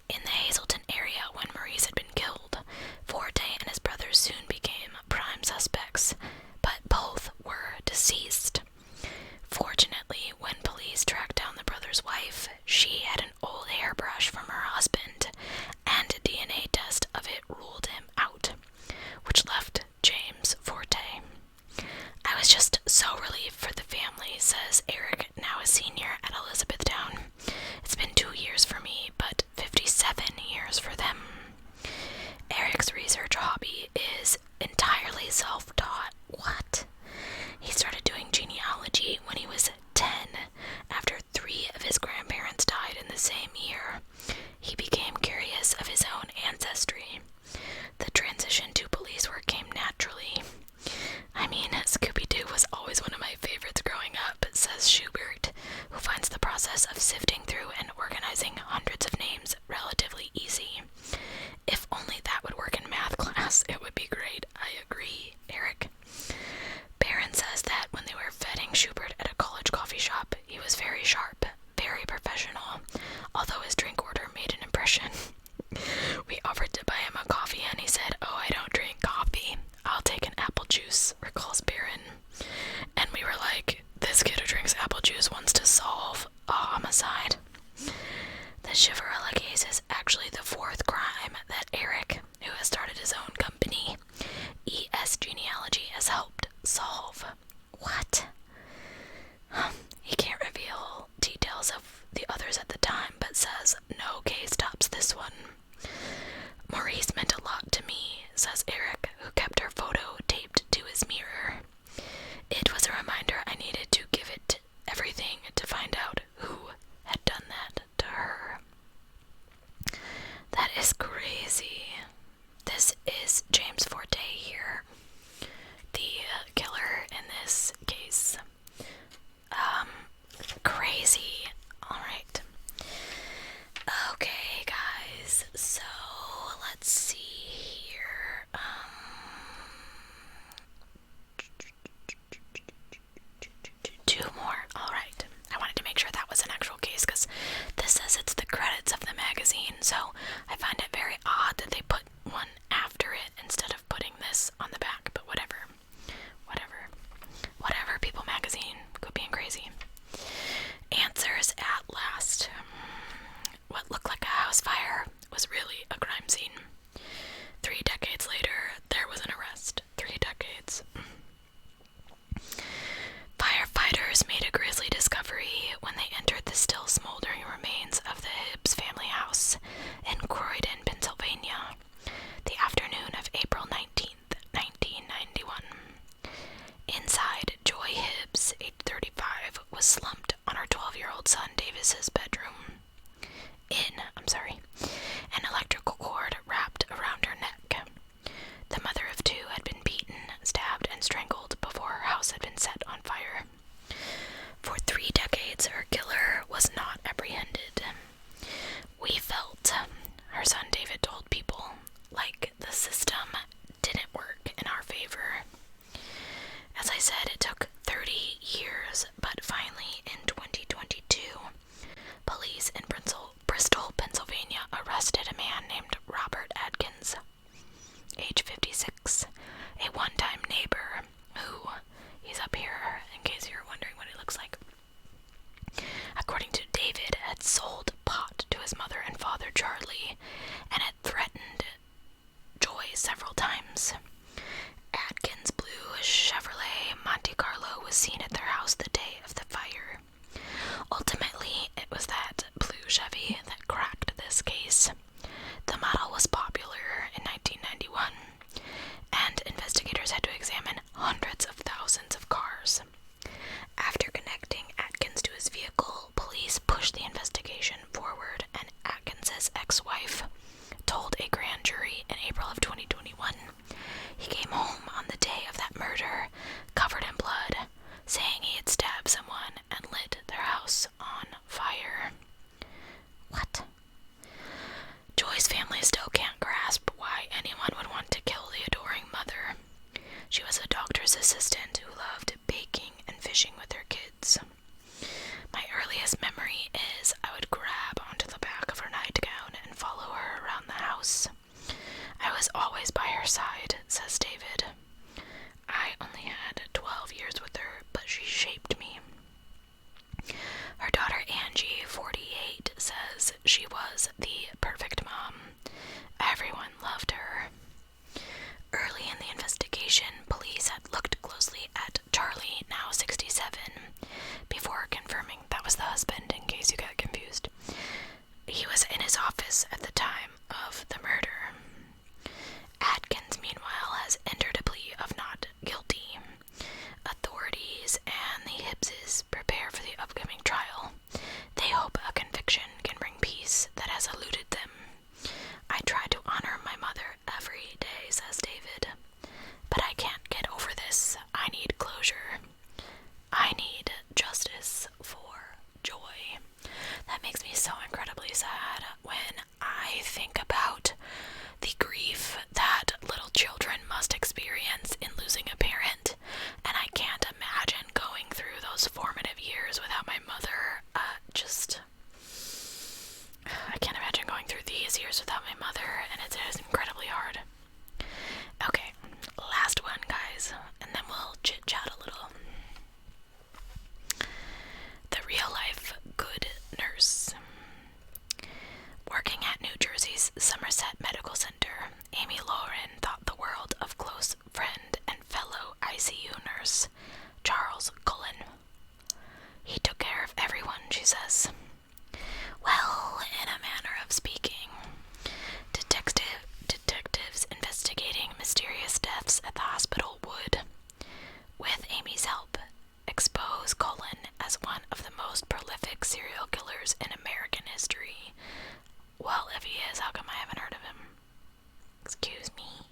in the Hazelton area when Maurice had been killed. Forte and his brothers soon became prime suspects, but both were deceased. Fortunately, when police tracked down the brother's wife, she had an old hairbrush from her husband, and a DNA test of it ruled him out, which left James Forte. I was just so relieved for the family, says Eric, now a senior at Elizabethtown. It's been 2 years for me, but 57 years for them. Eric's research hobby is entirely self-taught. What? He started doing genealogy when he was 10, after 3 of his grandparents died in the same year. He became curious of his own ancestry. The transition to police work came naturally. I mean, Scooby-Doo was always one of my favorites growing up, says Schubert, who finds the process of sifting through and organizing hundreds of names relatively easy. If only that would work in math class, it would be great. I agree, Eric. Barron says that when they were vetting Schubert at a college coffee shop, he was very sharp, very professional, although his drink order made an impression. We offered to buy him a coffee and he said, "Oh, I don't drink coffee. I'll take an apple juice," recalls Barron. And we were like, this kid who drinks apple juice wants to solve a homicide. The Chivarella case is actually the 4th crime that Eric, who has started his own company, ES Genealogy, has helped solve. What? He can't reveal details of the others at the time, but says no case tops this one. Maurice meant a lot to me, says Eric, who kept her photo taped to his mirror. It was a reminder I needed to give it everything to find out who had done that to her. That is crazy. This is James Forte here, the killer in this case. Crazy. Alright. Okay, guys, so let's see here. 2 more. Alright. I wanted to make sure that was an actual case because this says it's the credits of the magazine, so I find it very odd that they put one after it instead of putting was always by her side, says David. I only had 12 years with her, but she shaped me. Her daughter Angie, 48, says she was the perfect mom. Everyone loved her. Early in the investigation, police had looked closely at Charlie, now 67, before confirming that was the husband, in case you got confused. He was in his office at the time of the murder. Atkins, meanwhile, has entered a plea of not guilty. Authorities and the Hibbses prepare for the upcoming trial. They hope a conviction can bring peace that has eluded them. I try to honor my mother every day, says David. But I can't get over this. I need closure. I need justice for Joy. That makes me so incredibly sad when I think about the grief that little children must experience in losing a parent, and I can't imagine going through those formative years without my mother. I can't imagine going through these years without my mother, and it is incredibly hard. Okay, last one, guys, and then we'll chit-chat a little. The real-life good nurse. Working at New Jersey's Somerset Medical Center, Aimee Lauren thought the world of close friend and fellow ICU nurse, Charles Cullen. He took care of everyone, she says. Well, in a manner of speaking. Detectives investigating mysterious deaths at the hospital would, with Aimee's help, expose Cullen as one of the most prolific serial killers in American history. Well, if he is, how come I haven't heard of him? Excuse me.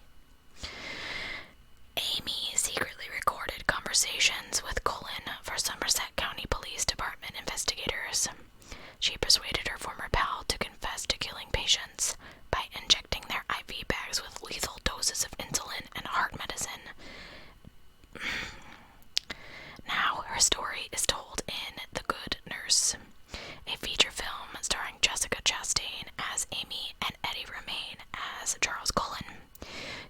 Aimee secretly recorded conversations with Cullen for Somerset County Police Department investigators. She persuaded her former pal to confess to killing patients by injecting their IV bags with lethal doses of insulin and heart medicine. Now her story is told in The Good Nurse, a feature film starring Jessica Chastain as Aimee and Eddie Romaine as Charles Cullen,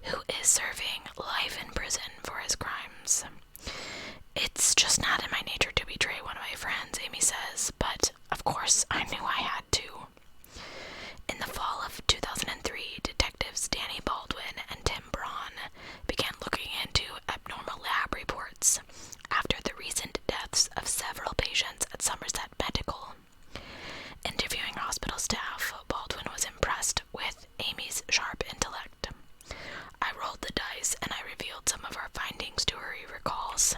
who is serving life in prison for his crimes. It's just not in my nature to betray one of my friends, Aimee says, but of course I knew I had to. In the fall of 2003, detectives Danny Baldwin and Tim Braun began looking into abnormal lab reports after the recent deaths of several patients at Somerset Medical. Interviewing hospital staff, Baldwin was impressed with Aimee's sharp intellect. I rolled the dice and I revealed some of our findings to her, he recalls.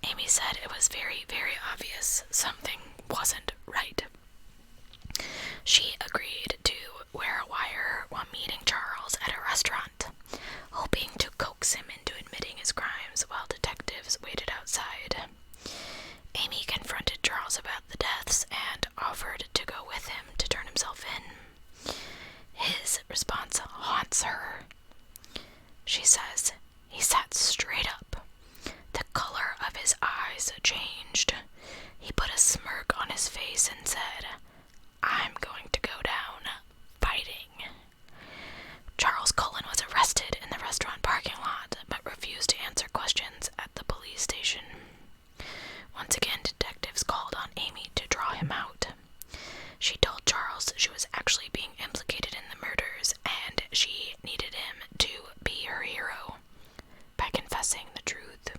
Aimee said it was very, very obvious something wasn't right. She agreed to wear a wire while meeting Charles at a restaurant, hoping to coax him into admitting his crimes while detectives waited outside. Aimee confronted Charles about the deaths and offered to go with him to turn himself in. His response haunts her. She says he sat straight up. The color of his eyes changed. He put a smirk on his face and said, "I'm going to go down fighting." Charles Cullen was arrested in the restaurant parking lot, but refused to answer questions at the police station. Once again, detectives called on Aimee to draw him out. She told Charles she was actually being implicated in the murders, and she needed him to be her hero by confessing the truth.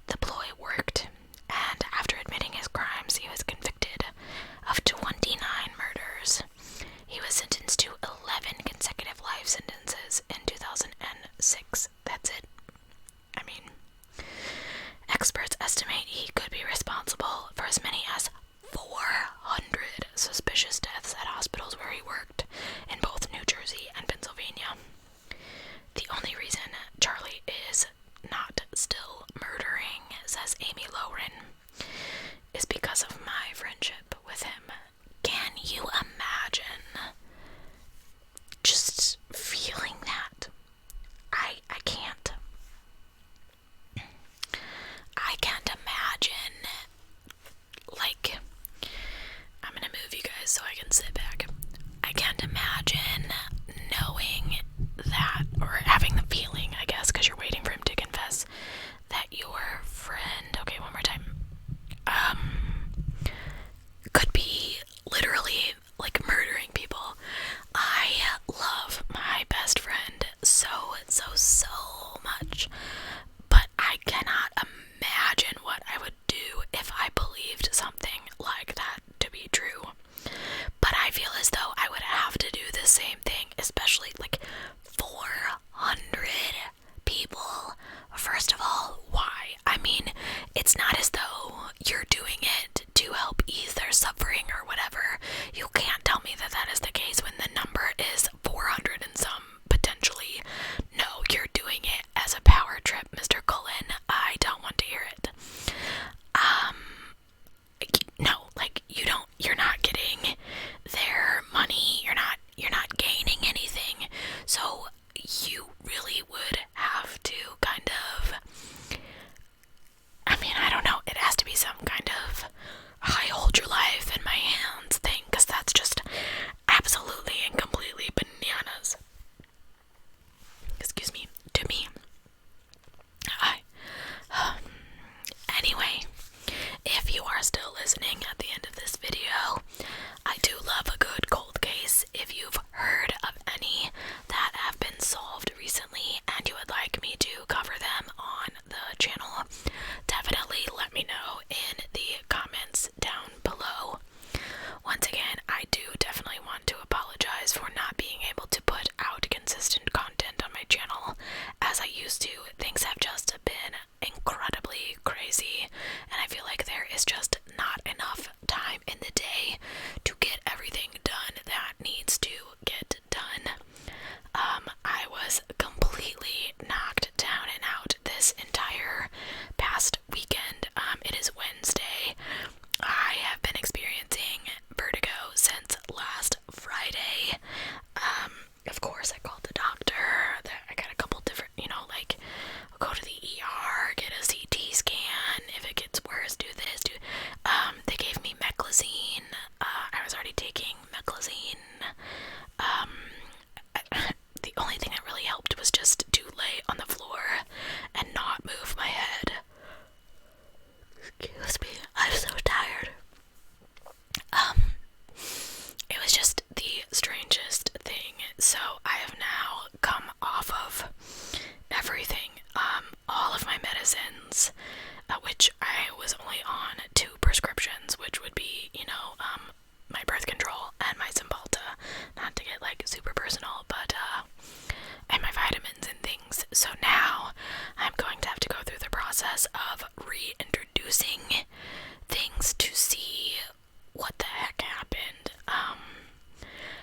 The ploy worked, and after admitting his crimes, he was convicted of 29 murders. especially like 400 people. First of all, why? I mean, it's not as though you're doing it to help ease their suffering or whatever. You can't tell me that that is the case when the number is 400 and some, potentially. No, you're doing it as a power trip, Mr. Cullen. I don't want to hear it. No, like, you're not getting their money, you're not gaining anything, so you really would have to kind of, I mean, I don't know, it has to be some kind of I hold your life in my hands thing, because that's just absolutely and completely bananas. Excuse me, to me. Anyway, if you are still listening at the end of this video, I do love a good cold case. If you've heard of any that have been solved recently and you would like me to cover them on the channel, definitely let me know in the comments down below. Once again, I do definitely want to apologize for not being able to put out consistent content on my channel as I used to. Things have just been incredibly crazy, and I feel like there is just not enough time in the day to get everything done that needs to get done. I was completely knocked down and out this entire past weekend. It is Wednesday. I have been experiencing vertigo since last Friday. Of course, I called the doctor. I got a couple different, like, I'll go to the ER, get a CT scan. If it gets worse, do this, they gave me meclizine. I was already taking meclizine. The only thing that really helped was just to lay on the floor and not move my head. Excuse me, I'm so tired. It was just the strangest thing. So I have now come off of everything, all of my medicines, which I was only on 2 prescriptions, which would be, my birth control and my Cymbalta, not to get like super personal, but and my vitamins and things. So now I'm going to have to go through the process of reintroducing things to see what the heck happened.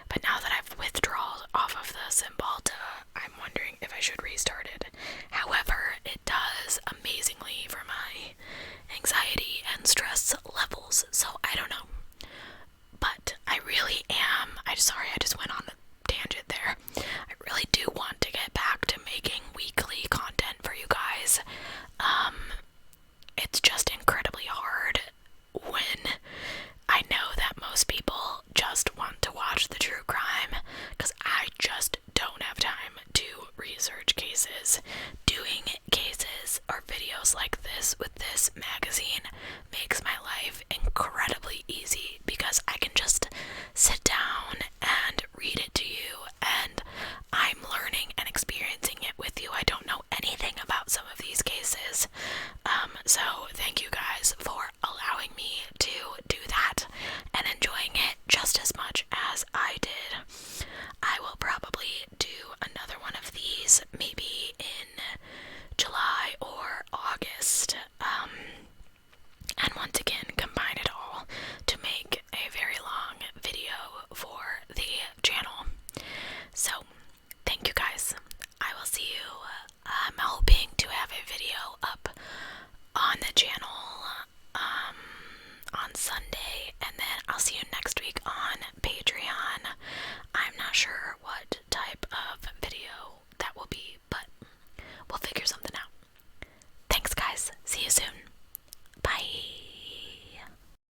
But now that I've withdrawn off of the Cymbalta, I'm wondering if I should restart it. However, it does amazingly for my anxiety and stress levels, so I don't know. But I really am, I just went on